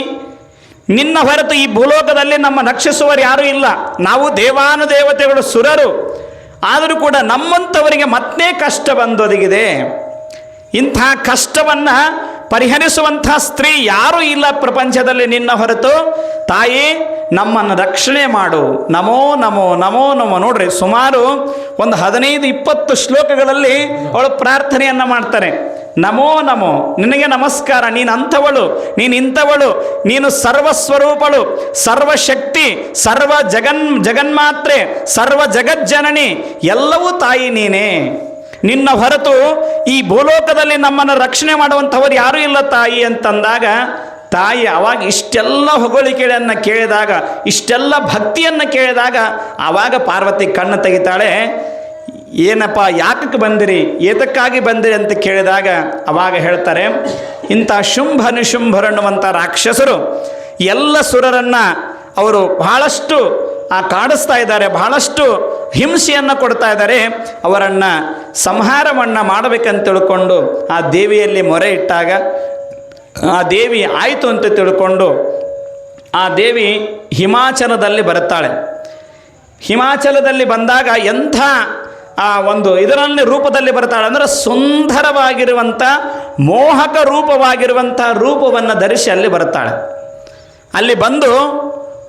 ನಿನ್ನ ಹೊರತು ಈ ಭೂಲೋಕದಲ್ಲಿ ನಮ್ಮ ರಕ್ಷಿಸುವರು ಯಾರೂ ಇಲ್ಲ. ನಾವು ದೇವಾನುದೇವತೆಗಳು ಸುರರು. ಆದರೂ ಕೂಡ ನಮ್ಮಂಥವರಿಗೆ ಮತ್ತೆ ಕಷ್ಟ ಬಂದೊದಗಿದೆ. ಇಂಥ ಕಷ್ಟವನ್ನು ಪರಿಹರಿಸುವಂಥ ಸ್ತ್ರೀ ಯಾರೂ ಇಲ್ಲ ಪ್ರಪಂಚದಲ್ಲಿ ನಿನ್ನ ಹೊರತು. ತಾಯಿ ನಮ್ಮನ್ನು ರಕ್ಷಣೆ ಮಾಡು, ನಮೋ ನಮೋ ನಮೋ ನಮೋ. ನೋಡ್ರಿ, ಸುಮಾರು ಒಂದು 15-20 ಶ್ಲೋಕಗಳಲ್ಲಿ ಅವಳು ಪ್ರಾರ್ಥನೆಯನ್ನು ಮಾಡ್ತಾರೆ. ನಮೋ ನಮೋ, ನಿನಗೆ ನಮಸ್ಕಾರ, ನೀನು ಅಂಥವಳು, ನೀನು ಇಂಥವಳು, ನೀನು ಸರ್ವಸ್ವರೂಪಳು, ಸರ್ವಶಕ್ತಿ, ಜಗನ್ಮಾತ್ರೆ, ಸರ್ವ ಜಗಜ್ಜನನಿ, ಎಲ್ಲವೂ ತಾಯಿ ನೀನೇ. ನಿನ್ನ ಹೊರತು ಈ ಭೂಲೋಕದಲ್ಲಿ ನಮ್ಮನ್ನು ರಕ್ಷಣೆ ಮಾಡುವಂಥವ್ರು ಯಾರೂ ಇಲ್ಲ ತಾಯಿ ಅಂತಂದಾಗ, ತಾಯಿ ಅವಾಗ ಇಷ್ಟೆಲ್ಲ ಹೊಗಳಿಕೆಗಳನ್ನು ಕೇಳಿದಾಗ, ಇಷ್ಟೆಲ್ಲ ಭಕ್ತಿಯನ್ನು ಕೇಳಿದಾಗ, ಆವಾಗ ಪಾರ್ವತಿ ಕಣ್ಣು ತೆಗಿತಾಳೆ. ಏನಪ್ಪ, ಯಾಕಕ್ಕೆ ಬಂದಿರಿ, ಏತಕ್ಕಾಗಿ ಬಂದಿರಿ ಅಂತ ಕೇಳಿದಾಗ ಅವಾಗ ಹೇಳ್ತಾರೆ, ಇಂಥ ಶುಂಭ ನಿಶುಂಭರನ್ನುವಂಥ ರಾಕ್ಷಸರು ಎಲ್ಲ ಸುರರನ್ನು ಅವರು ಬಹಳಷ್ಟು ಕಾಡಿಸ್ತಾ ಇದ್ದಾರೆ, ಬಹಳಷ್ಟು ಹಿಂಸೆಯನ್ನು ಕೊಡ್ತಾ ಇದ್ದಾರೆ. ಅವರನ್ನು ಸಂಹಾರವನ್ನು ಮಾಡಬೇಕಂತ ತಿಳ್ಕೊಂಡು ಆ ದೇವಿಯಲ್ಲಿ ಮೊರೆ ಇಟ್ಟಾಗ ಆ ದೇವಿ ಆಯಿತು ಅಂತ ತಿಳ್ಕೊಂಡು ಆ ದೇವಿ ಹಿಮಾಚಲದಲ್ಲಿ ಬರುತ್ತಾಳೆ. ಹಿಮಾಚಲದಲ್ಲಿ ಬಂದಾಗ ಎಂಥ ಆ ಒಂದು ಇದರಲ್ಲಿ ರೂಪದಲ್ಲಿ ಬರ್ತಾಳೆ ಅಂದರೆ ಸುಂದರವಾಗಿರುವಂಥ ಮೋಹಕ ರೂಪವಾಗಿರುವಂಥ ರೂಪವನ್ನು ಧರಿಸಿ ಅಲ್ಲಿ ಬರ್ತಾಳೆ. ಅಲ್ಲಿ ಬಂದು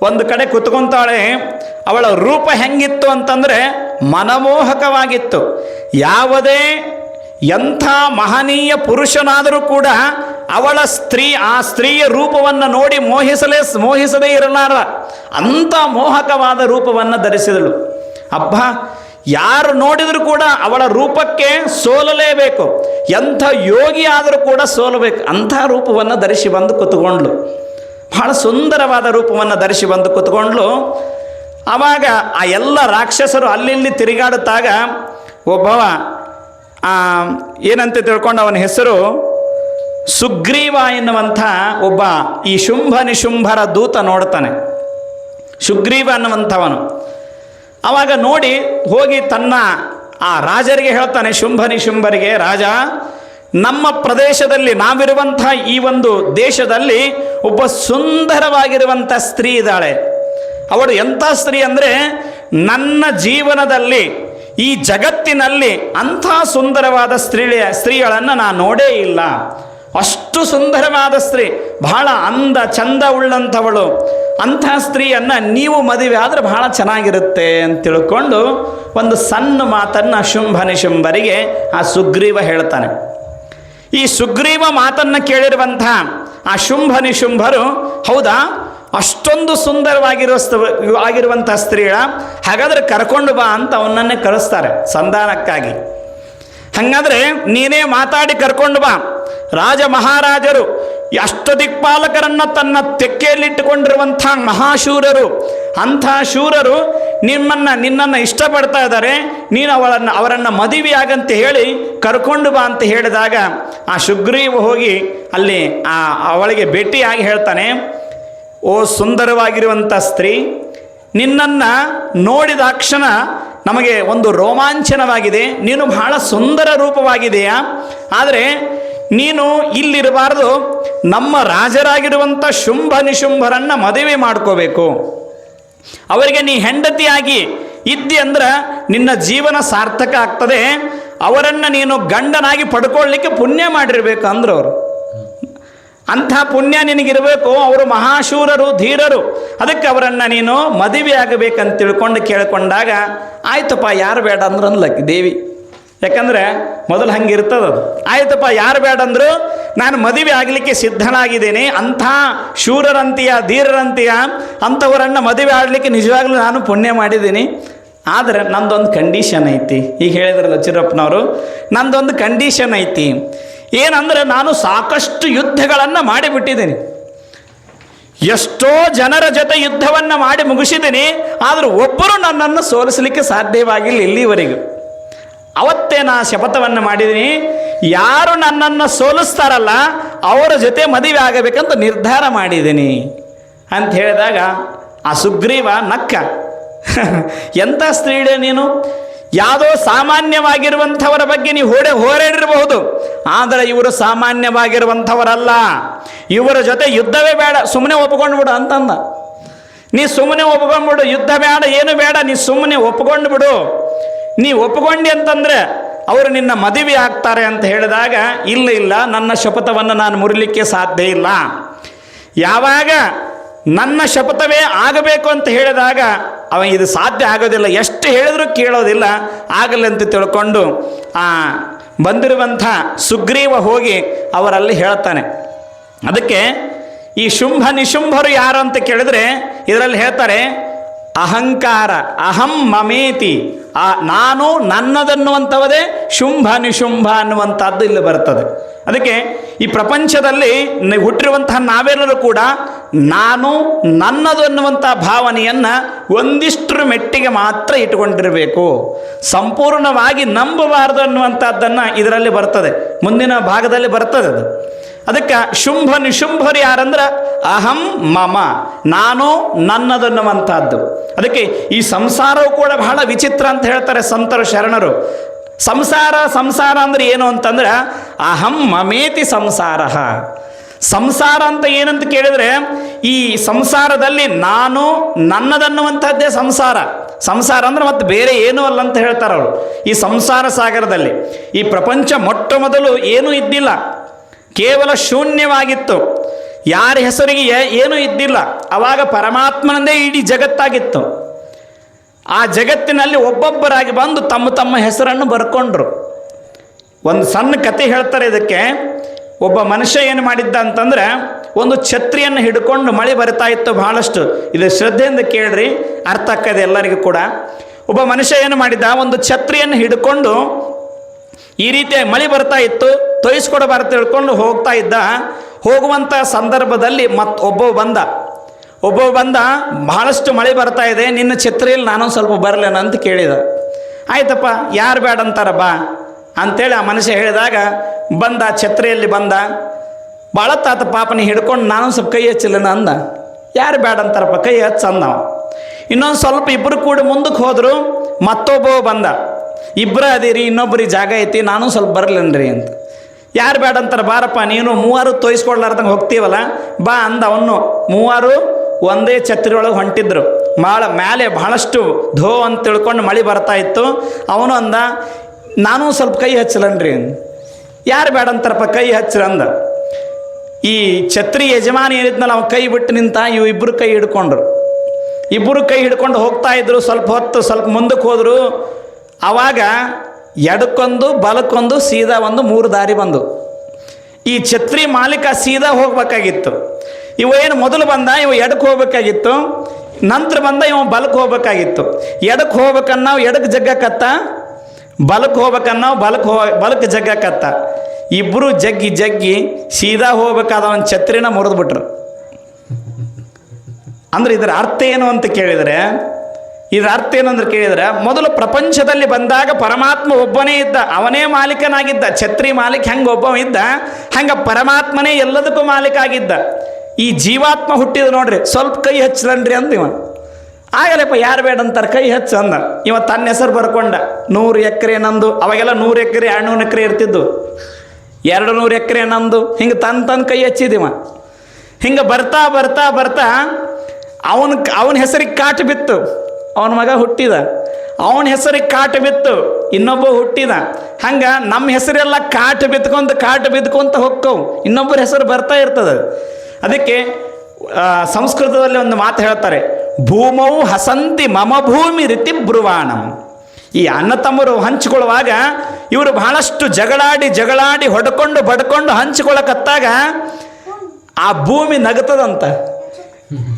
ಒಂದು ಕಡೆ ಕುತ್ಕೊಂತಾಳೆ. ಅವಳ ರೂಪ ಹೆಂಗಿತ್ತು ಅಂತಂದರೆ ಮನಮೋಹಕವಾಗಿತ್ತು. ಯಾವುದೇ ಎಂಥ ಮಹನೀಯ ಪುರುಷನಾದರೂ ಕೂಡ ಅವಳ ಆ ಸ್ತ್ರೀಯ ರೂಪವನ್ನು ನೋಡಿ ಮೋಹಿಸದೇ ಇರಲಾರ ಅಂಥ ಮೋಹಕವಾದ ರೂಪವನ್ನು ಧರಿಸಿದಳು. ಅಬ್ಬಾ, ಯಾರು ನೋಡಿದರೂ ಕೂಡ ಅವಳ ರೂಪಕ್ಕೆ ಸೋಲಲೇಬೇಕು. ಎಂಥ ಯೋಗಿ ಆದರೂ ಕೂಡ ಸೋಲಬೇಕು, ಅಂಥ ರೂಪವನ್ನು ಧರಿಸಿ ಬಂದು ಕುತ್ಕೊಂಡ್ಳು. ಬಹಳ ಸುಂದರವಾದ ರೂಪವನ್ನು ಧರಿಸಿ ಬಂದು ಕುತ್ಕೊಂಡ್ಳು. ಆವಾಗ ಆ ಎಲ್ಲ ರಾಕ್ಷಸರು ಅಲ್ಲಿ ತಿರುಗಾಡುತ್ತಾಗ ಒಬ್ಬವ ಏನಂತ ತಿಳ್ಕೊಂಡು ಅವನ ಹೆಸರು ಸುಗ್ರೀವ ಎನ್ನುವಂಥ ಒಬ್ಬ ಈ ಶುಂಭ ನಿಶುಂಭರ ದೂತ ನೋಡ್ತಾನೆ. ಸುಗ್ರೀವ ಅನ್ನುವಂಥವನು ಆವಾಗ ನೋಡಿ ಹೋಗಿ ತನ್ನ ಆ ರಾಜರಿಗೆ ಹೇಳ್ತಾನೆ, ಶುಂಭ ನಿಶುಂಭರಿಗೆ, ರಾಜ, ನಮ್ಮ ಪ್ರದೇಶದಲ್ಲಿ ನಾವಿರುವಂಥ ಈ ಒಂದು ದೇಶದಲ್ಲಿ ಒಬ್ಬ ಸುಂದರವಾಗಿರುವಂಥ ಸ್ತ್ರೀ ಇದ್ದಾಳೆ. ಅವಳು ಎಂಥ ಸ್ತ್ರೀ ಅಂದರೆ ನನ್ನ ಜೀವನದಲ್ಲಿ ಈ ಜಗತ್ತಿನಲ್ಲಿ ಅಂಥ ಸುಂದರವಾದ ಸ್ತ್ರೀಗಳನ್ನು ನಾನು ನೋಡೇ ಇಲ್ಲ. ಅಷ್ಟು ಸುಂದರವಾದ ಸ್ತ್ರೀ, ಬಹಳ ಚಂದ ಉಳ್ಳಂಥವಳು. ಅಂಥ ಸ್ತ್ರೀಯನ್ನು ನೀವು ಮದುವೆ ಆದರೆ ಬಹಳ ಚೆನ್ನಾಗಿರುತ್ತೆ ಅಂತ ತಿಳ್ಕೊಂಡು ಒಂದು ಸಣ್ಣ ಮಾತನ್ನು ಶುಂಭ ನಿಶುಂಭರಿಗೆ ಆ ಸುಗ್ರೀವ ಹೇಳ್ತಾನೆ. ಈ ಸುಗ್ರೀವ ಮಾತನ್ನು ಕೇಳಿರುವಂಥ ಆ ಶುಂಭ ನಿಶುಂಭರು, ಹೌದಾ, ಅಷ್ಟೊಂದು ಸುಂದರವಾಗಿರುವಂಥ ಸ್ತ್ರೀಳ, ಹಾಗಾದರೆ ಕರ್ಕೊಂಡು ಬಾ ಅಂತ ಅವನನ್ನೇ ಕಳಿಸ್ತಾರೆ ಸಂಧಾನಕ್ಕಾಗಿ. ಹಾಗಾದರೆ ನೀನೇ ಮಾತಾಡಿ ಕರ್ಕೊಂಡು ಬಾ. ರಾಜ ಮಹಾರಾಜರು ಅಷ್ಟದಿಕ್ಪಾಲಕರನ್ನು ತನ್ನ ತೆಕ್ಕೆಯಲ್ಲಿಟ್ಟುಕೊಂಡಿರುವಂಥ ಮಹಾಶೂರರು, ಅಂಥ ಶೂರರು ನಿನ್ನನ್ನು ಇಷ್ಟಪಡ್ತಾ ಇದ್ದಾರೆ, ನೀನು ಅವರನ್ನು ಮದುವೆಯಾಗಂತ ಹೇಳಿ ಕರ್ಕೊಂಡು ಬಾ ಅಂತ ಹೇಳಿದಾಗ ಆ ಸುಗ್ರೀವ ಹೋಗಿ ಅಲ್ಲಿ ಅವಳಿಗೆ ಭೇಟಿಯಾಗಿ ಹೇಳ್ತಾನೆ, ಓ ಸುಂದರವಾಗಿರುವಂಥ ಸ್ತ್ರೀ, ನಿನ್ನನ್ನು ನೋಡಿದ ಕ್ಷಣ ನಮಗೆ ಒಂದು ರೋಮಾಂಚನವಾಗಿದೆ. ನೀನು ಬಹಳ ಸುಂದರ ರೂಪವಾಗಿದೆಯಾ, ಆದರೆ ನೀನು ಇಲ್ಲಿರಬಾರ್ದು, ನಮ್ಮ ರಾಜರಾಗಿರುವಂಥ ಶುಂಭ ನಿಶುಂಭರನ್ನು ಮದುವೆ ಮಾಡ್ಕೋಬೇಕು. ಅವರಿಗೆ ನೀ ಹೆಂಡತಿಯಾಗಿ ಇದ್ದಿ ಅಂದ್ರೆ ನಿನ್ನ ಜೀವನ ಸಾರ್ಥಕ ಆಗ್ತದೆ. ಅವರನ್ನು ನೀನು ಗಂಡನಾಗಿ ಪಡ್ಕೊಳ್ಳಿಕ್ಕೆ ಪುಣ್ಯ ಮಾಡಿರಬೇಕು ಅಂದರು ಅವರು. ಅಂಥ ಪುಣ್ಯ ನಿನಗಿರಬೇಕು. ಅವರು ಮಹಾಶೂರರು, ಧೀರರು, ಅದಕ್ಕೆ ಅವರನ್ನು ನೀನು ಮದುವೆ ಆಗಬೇಕಂತ ತಿಳ್ಕೊಂಡು ಕೇಳಿಕೊಂಡಾಗ ಆಯ್ತಪ್ಪ, ಯಾರು ಬೇಡ ಅಂದ್ರು ಅನ್ಲಕ್ಕೆ ದೇವಿ. ಯಾಕಂದರೆ ಮೊದಲು ಹಂಗೆ ಇರ್ತದದು. ಆಯ್ತಪ್ಪ, ಯಾರು ಬೇಡ ಅಂದರು, ನಾನು ಮದುವೆ ಆಗಲಿಕ್ಕೆ ಸಿದ್ಧನಾಗಿದ್ದೇನೆ. ಅಂಥ ಶೂರರಂತೀಯ, ಧೀರರಂತೀಯ, ಅಂಥವರನ್ನು ಮದುವೆ ಆಗಲಿಕ್ಕೆ ನಿಜವಾಗ್ಲೂ ನಾನು ಪುಣ್ಯ ಮಾಡಿದ್ದೀನಿ. ಆದರೆ ನಂದೊಂದು ಕಂಡೀಷನ್ ಐತಿ. ಈಗ ಹೇಳಿದ್ರಲ್ಲ ಚಿರಪ್ಪನವರು, ನಂದೊಂದು ಕಂಡೀಷನ್ ಐತಿ. ಏನಂದರೆ ನಾನು ಸಾಕಷ್ಟು ಯುದ್ಧಗಳನ್ನು ಮಾಡಿಬಿಟ್ಟಿದ್ದೀನಿ, ಎಷ್ಟೋ ಜನರ ಜೊತೆ ಯುದ್ಧವನ್ನು ಮಾಡಿ ಮುಗಿಸಿದ್ದೀನಿ, ಆದರೂ ಒಬ್ಬರು ನನ್ನನ್ನು ಸೋಲಿಸಲಿಕ್ಕೆ ಸಾಧ್ಯವಾಗಿಲ್ಲ ಇಲ್ಲಿವರೆಗೂ. ಅವತ್ತೇ ನಾ ಶಪಥವನ್ನು ಮಾಡಿದ್ದೀನಿ, ಯಾರು ನನ್ನನ್ನು ಸೋಲಿಸ್ತಾರಲ್ಲ ಅವರ ಜೊತೆ ಮದುವೆ ಆಗಬೇಕಂತ ನಿರ್ಧಾರ ಮಾಡಿದ್ದೀನಿ ಅಂತ ಹೇಳಿದಾಗ ಆ ಸುಗ್ರೀವ ನಕ್ಕ. ಎಂಥ ಸ್ತ್ರೀಡೆ ನೀನು, ಯಾವುದೋ ಸಾಮಾನ್ಯವಾಗಿರುವಂಥವರ ಬಗ್ಗೆ ನೀವು ಹೋರಾಡಿರಬಹುದು, ಆದರೆ ಇವರು ಸಾಮಾನ್ಯವಾಗಿರುವಂಥವರಲ್ಲ. ಇವರ ಜೊತೆ ಯುದ್ಧವೇ ಬೇಡ, ಸುಮ್ಮನೆ ಒಪ್ಕೊಂಡು ಬಿಡು ಅಂತಂದ. ನೀ ಸುಮ್ಮನೆ ಒಪ್ಕೊಂಡ್ಬಿಡು, ಯುದ್ಧ ಬೇಡ, ಏನು ಬೇಡ, ನೀ ಸುಮ್ಮನೆ ಒಪ್ಕೊಂಡು ಬಿಡು. ನೀ ಒಪ್ಪಿಕೊಂಡಿ ಅಂತಂದರೆ ಅವರು ನಿನ್ನ ಮದುವೆ ಆಗ್ತಾರೆ ಅಂತ ಹೇಳಿದಾಗ, ಇಲ್ಲ ನನ್ನ ಶಪಥವನ್ನು ನಾನು ಮುರಿಲಿಕ್ಕೆ ಸಾಧ್ಯ ಇಲ್ಲ. ಯಾವಾಗ ನನ್ನ ಶಪಥವೇ ಆಗಬೇಕು ಅಂತ ಹೇಳಿದಾಗ ಅವ ಇದು ಸಾಧ್ಯ ಆಗೋದಿಲ್ಲ, ಎಷ್ಟು ಹೇಳಿದ್ರೂ ಕೇಳೋದಿಲ್ಲ. ಆಗಲಿ ಅಂತ ತಿಳ್ಕೊಂಡು ಬಂದಿರುವಂಥ ಸುಗ್ರೀವ ಹೋಗಿ ಅವರಲ್ಲಿ ಹೇಳ್ತಾನೆ. ಅದಕ್ಕೆ ಈ ಶುಂಭ ನಿಶುಂಭರು ಯಾರು ಅಂತ ಕೇಳಿದ್ರೆ ಇದರಲ್ಲಿ ಹೇಳ್ತಾರೆ ಅಹಂಕಾರ, ಅಹಂ ಮಮೇತಿ, ನಾನು ನನ್ನದನ್ನುವಂಥವದೇ ಶುಂಭ ನಿಶುಂಭ ಅನ್ನುವಂಥದ್ದು ಇಲ್ಲಿ ಬರ್ತದೆ. ಅದಕ್ಕೆ ಈ ಪ್ರಪಂಚದಲ್ಲಿ ಹುಟ್ಟಿರುವಂತಹ ನಾವೆಲ್ಲರೂ ಕೂಡ ನಾನು ನನ್ನದು ಅನ್ನುವಂಥ ಭಾವನೆಯನ್ನು ಒಂದಿಷ್ಟರ ಮೆಟ್ಟಿಗೆ ಮಾತ್ರ ಇಟ್ಟುಕೊಂಡಿರಬೇಕು, ಸಂಪೂರ್ಣವಾಗಿ ನಂಬಬಾರದು ಅನ್ನುವಂಥದ್ದನ್ನು ಇದರಲ್ಲಿ ಬರ್ತದೆ, ಮುಂದಿನ ಭಾಗದಲ್ಲಿ ಬರ್ತದೆ ಅದು. ಅದಕ್ಕೆ ಶುಂಭ ನಿಶುಂಭರು ಯಾರಂದ್ರೆ ಅಹಂ ಮಮ, ನಾನು ನನ್ನದನ್ನುವಂಥದ್ದು. ಅದಕ್ಕೆ ಈ ಸಂಸಾರವು ಕೂಡ ಬಹಳ ವಿಚಿತ್ರ ಅಂತ ಹೇಳ್ತಾರೆ ಸಂತರು ಶರಣರು. ಸಂಸಾರ ಅಂದ್ರೆ ಏನು ಅಂತಂದ್ರೆ ಅಹಂ ಮಮೇತಿ ಸಂಸಾರ. ಸಂಸಾರ ಅಂತ ಏನಂತ ಕೇಳಿದ್ರೆ ಈ ಸಂಸಾರದಲ್ಲಿ ನಾನು ನನ್ನದನ್ನುವಂಥದ್ದೇ ಸಂಸಾರ ಅಂದ್ರೆ ಮತ್ತೆ ಬೇರೆ ಏನೂ ಅಲ್ಲ ಅಂತ ಹೇಳ್ತಾರೆ ಅವರು. ಈ ಸಂಸಾರ ಸಾಗರದಲ್ಲಿ ಈ ಪ್ರಪಂಚ ಮೊಟ್ಟ ಮೊದಲು ಏನೂ ಇದ್ದಿಲ್ಲ, ಕೇವಲ ಶೂನ್ಯವಾಗಿತ್ತು, ಯಾರ ಹೆಸರಿಗೆ ಏನೂ ಇದ್ದಿಲ್ಲ. ಆವಾಗ ಪರಮಾತ್ಮನದೇ ಇಡೀ ಜಗತ್ತಾಗಿತ್ತು. ಆ ಜಗತ್ತಿನಲ್ಲಿ ಒಬ್ಬೊಬ್ಬರಾಗಿ ಬಂದು ತಮ್ಮ ಹೆಸರನ್ನು ಬರ್ಕೊಂಡ್ರು. ಒಂದು ಸಣ್ಣ ಕತೆ ಹೇಳ್ತಾರೆ ಇದಕ್ಕೆ. ಒಬ್ಬ ಮನುಷ್ಯ ಏನು ಮಾಡಿದ್ದ ಅಂತಂದ್ರೆ ಒಂದು ಛತ್ರಿಯನ್ನು ಹಿಡ್ಕೊಂಡು, ಮಳೆ ಬರ್ತಾ ಇತ್ತು ಬಹಳಷ್ಟು, ಇದು ಶ್ರದ್ಧೆಯಿಂದ ಕೇಳ್ರಿ, ಅರ್ಥ ಆಗ್ತದೆ ಎಲ್ಲರಿಗೂ ಕೂಡ. ಒಬ್ಬ ಮನುಷ್ಯ ಏನು ಮಾಡಿದ್ದ, ಒಂದು ಛತ್ರಿಯನ್ನು ಹಿಡ್ಕೊಂಡು ಈ ರೀತಿ ಮಳೆ ಬರ್ತಾ ಇತ್ತು, ತೊಯಿಸ್ಕೊಡಬಾರ್ದು ತಿಳ್ಕೊಂಡು ಹೋಗ್ತಾ ಇದ್ದ. ಹೋಗುವಂಥ ಸಂದರ್ಭದಲ್ಲಿ ಒಬ್ಬ ಬಂದ, ಬಹಳಷ್ಟು ಮಳೆ ಬರ್ತಾ ಇದೆ, ನಿನ್ನ ಛತ್ರಿಯಲ್ಲಿ ನಾನು ಸ್ವಲ್ಪ ಬರಲೇನ ಅಂತ ಕೇಳಿದ. ಆಯ್ತಪ್ಪ, ಯಾರು ಬೇಡ ಅಂತಾರ ಬಾ ಅಂತೇಳಿ ಆ ಮನುಷ್ಯ ಹೇಳಿದಾಗ ಬಂದ, ಛತ್ರಿಯಲ್ಲಿ ಬಂದ. ಭಾಳ ತಾತ ಪಾಪನ ಹಿಡ್ಕೊಂಡು ನಾನು ಸ್ವಲ್ಪ ಕೈ ಹಚ್ಚಿಲ್ಲನ ಅಂದ. ಯಾರು ಬೇಡ ಅಂತಾರಪ್ಪ, ಕೈ ಹಚ್ಚ ಅಂದ. ಇನ್ನೊಂದು ಸ್ವಲ್ಪ ಇಬ್ಬರು ಕೂಡ ಮುಂದಕ್ಕೆ ಹೋದರು. ಮತ್ತೊಬ್ಬ ಬಂದ, ಇಬ್ಬರು ಅದಿರಿ, ಇನ್ನೊಬ್ಬರಿಗೆ ಜಾಗ ಐತಿ, ನಾನು ಸ್ವಲ್ಪ ಬರಲೇನ್ರಿ ಅಂತ. ಯಾರು ಬೇಡ ಅಂತಾರೆ, ಬಾರಪ್ಪ ನೀನು, ಮೂವರು ತೋಯಿಸ್ಕೊಡ್ಲಾರ್ದಂಗೆ ಹೋಗ್ತೀವಲ್ಲ ಬಾ ಅಂದ. ಅವನು ಮೂವರು ಒಂದೇ ಛತ್ರಿ ಒಳಗೆ ಹೊಂಟಿದ್ರು. ಮೇಲೆ ಬಹಳಷ್ಟು ಧೋ ಅಂತ ತಿಳ್ಕೊಂಡು ಮಳೆ ಬರ್ತಾ ಇತ್ತು. ಅವನು ಅಂದ, ನಾನು ಸ್ವಲ್ಪ ಕೈ ಹಚ್ಚಲನ್ರಿ. ಯಾರು ಬೇಡ ಅಂತಾರಪ್ಪ, ಕೈ ಹಚ್ಚ್ರ ಅಂದ. ಈ ಛತ್ರಿ ಯಜಮಾನಿ ಏನಿದ್ನಲ್ಲ ಅವ್ನು ಕೈ ಬಿಟ್ಟು ನಿಂತ, ಇವು ಇಬ್ಬರು ಕೈ ಹಿಡ್ಕೊಂಡ್ರು. ಇಬ್ಬರು ಕೈ ಹಿಡ್ಕೊಂಡು ಹೋಗ್ತಾ ಇದ್ರು. ಸ್ವಲ್ಪ ಹೊತ್ತು ಸ್ವಲ್ಪ ಮುಂದಕ್ಕೆ ಹೋದರು. ಆವಾಗ ಎಡಕ್ಕೊಂದು ಬಲಕ್ಕೊಂದು ಸೀದಾ ಒಂದು 3 ದಾರಿ ಬಂದು. ಈ ಛತ್ರಿ ಮಾಲೀಕ ಸೀದಾ ಹೋಗ್ಬೇಕಾಗಿತ್ತು. ಇವ ಏನು ಮೊದಲು ಬಂದ, ಇವ ಎಡಕ್ಕೆ ಹೋಗ್ಬೇಕಾಗಿತ್ತು. ನಂತರ ಬಂದ ಇವ ಬಲಕ್ಕೆ ಹೋಗ್ಬೇಕಾಗಿತ್ತು. ಎಡಕ್ಕೆ ಹೋಗ್ಬೇಕನ್ನೋ ಎಡಕ್ಕೆ ಜಗ್ಗಕತ್ತ, ಬಲಕ್ಕೆ ಹೋಗ್ಬೇಕನ್ನೋ ಬಲಕ್ಕೆ ಜಗ್ಗಕತ್ತ. ಇಬ್ಬರು ಜಗ್ಗಿ ಸೀದಾ ಹೋಗ್ಬೇಕಾದ ಒಂದು ಛತ್ರಿನ ಮುರಿದ್ಬಿಟ್ರು. ಅಂದ್ರೆ ಇದರ ಅರ್ಥ ಏನು ಅಂತ ಕೇಳಿದರೆ, ಇದರ ಅರ್ಥ ಏನಂದ್ರೆ ಕೇಳಿದರೆ, ಮೊದಲು ಪ್ರಪಂಚದಲ್ಲಿ ಬಂದಾಗ ಪರಮಾತ್ಮ ಒಬ್ಬನೇ ಇದ್ದ, ಅವನೇ ಮಾಲೀಕನಾಗಿದ್ದ. ಛತ್ರಿ ಮಾಲೀಕ ಹೆಂಗೆ ಒಬ್ಬ ಇದ್ದ, ಹಂಗೆ ಪರಮಾತ್ಮನೇ ಎಲ್ಲದಕ್ಕೂ ಮಾಲೀಕ ಆಗಿದ್ದ. ಈ ಜೀವಾತ್ಮ ಹುಟ್ಟಿದ ನೋಡ್ರಿ, ಸ್ವಲ್ಪ ಕೈ ಹಚ್ಚಲನ್ರಿ ಅಂದ ಇವ. ಆಗಲ್ಲಪ್ಪ, ಯಾರು ಬೇಡ ಅಂತಾರೆ, ಕೈ ಹಚ್ಚ ಅಂದ. ಇವ ತನ್ನ ಹೆಸರು ಬರ್ಕೊಂಡ. 100 ಎಕರೆ ನಂದು. ಅವಾಗೆಲ್ಲ 100 ಎಕರೆ 200 ಎಕರೆ ಇರ್ತಿದ್ದು. 200 ಎಕರೆ ನಂದು. ಹಿಂಗೆ ತನ್ನ ಕೈ ಹಚ್ಚಿದಿವ. ಹಿಂಗೆ ಬರ್ತಾ ಅವನ ಹೆಸರಿಗೆ ಕಾಟು ಬಿತ್ತು. ಅವನ ಮಗ ಹುಟ್ಟಿದ, ಅವನ ಹೆಸರಿಗೆ ಕಾಟು ಬಿತ್ತು. ಇನ್ನೊಬ್ಬ ಹುಟ್ಟಿದ. ಹಂಗೆ ನಮ್ಮ ಹೆಸರೆಲ್ಲ ಕಾಟು ಬಿದ್ಕೊಂತ ಹೋಕ್ಕವು. ಇನ್ನೊಬ್ಬರ ಹೆಸರು ಬರ್ತಾ ಇರ್ತದೆ. ಅದಕ್ಕೆ ಸಂಸ್ಕೃತದಲ್ಲಿ ಒಂದು ಮಾತು ಹೇಳ್ತಾರೆ, ಭೂಮೌ ಹಸಂತಿ ಮಮ ಭೂಮಿ ರೀತಿ ಬ್ರುವಾಣಂ. ಈ ಅಣ್ಣ ತಮ್ಮರು ಹಂಚಿಕೊಳ್ಳುವಾಗ ಇವರು ಬಹಳಷ್ಟು ಜಗಳಾಡಿ ಬಡ್ಕೊಂಡು ಹಂಚಿಕೊಳ್ಳಕತ್ತಾಗ ಆ ಭೂಮಿ ನಗತದಂತ.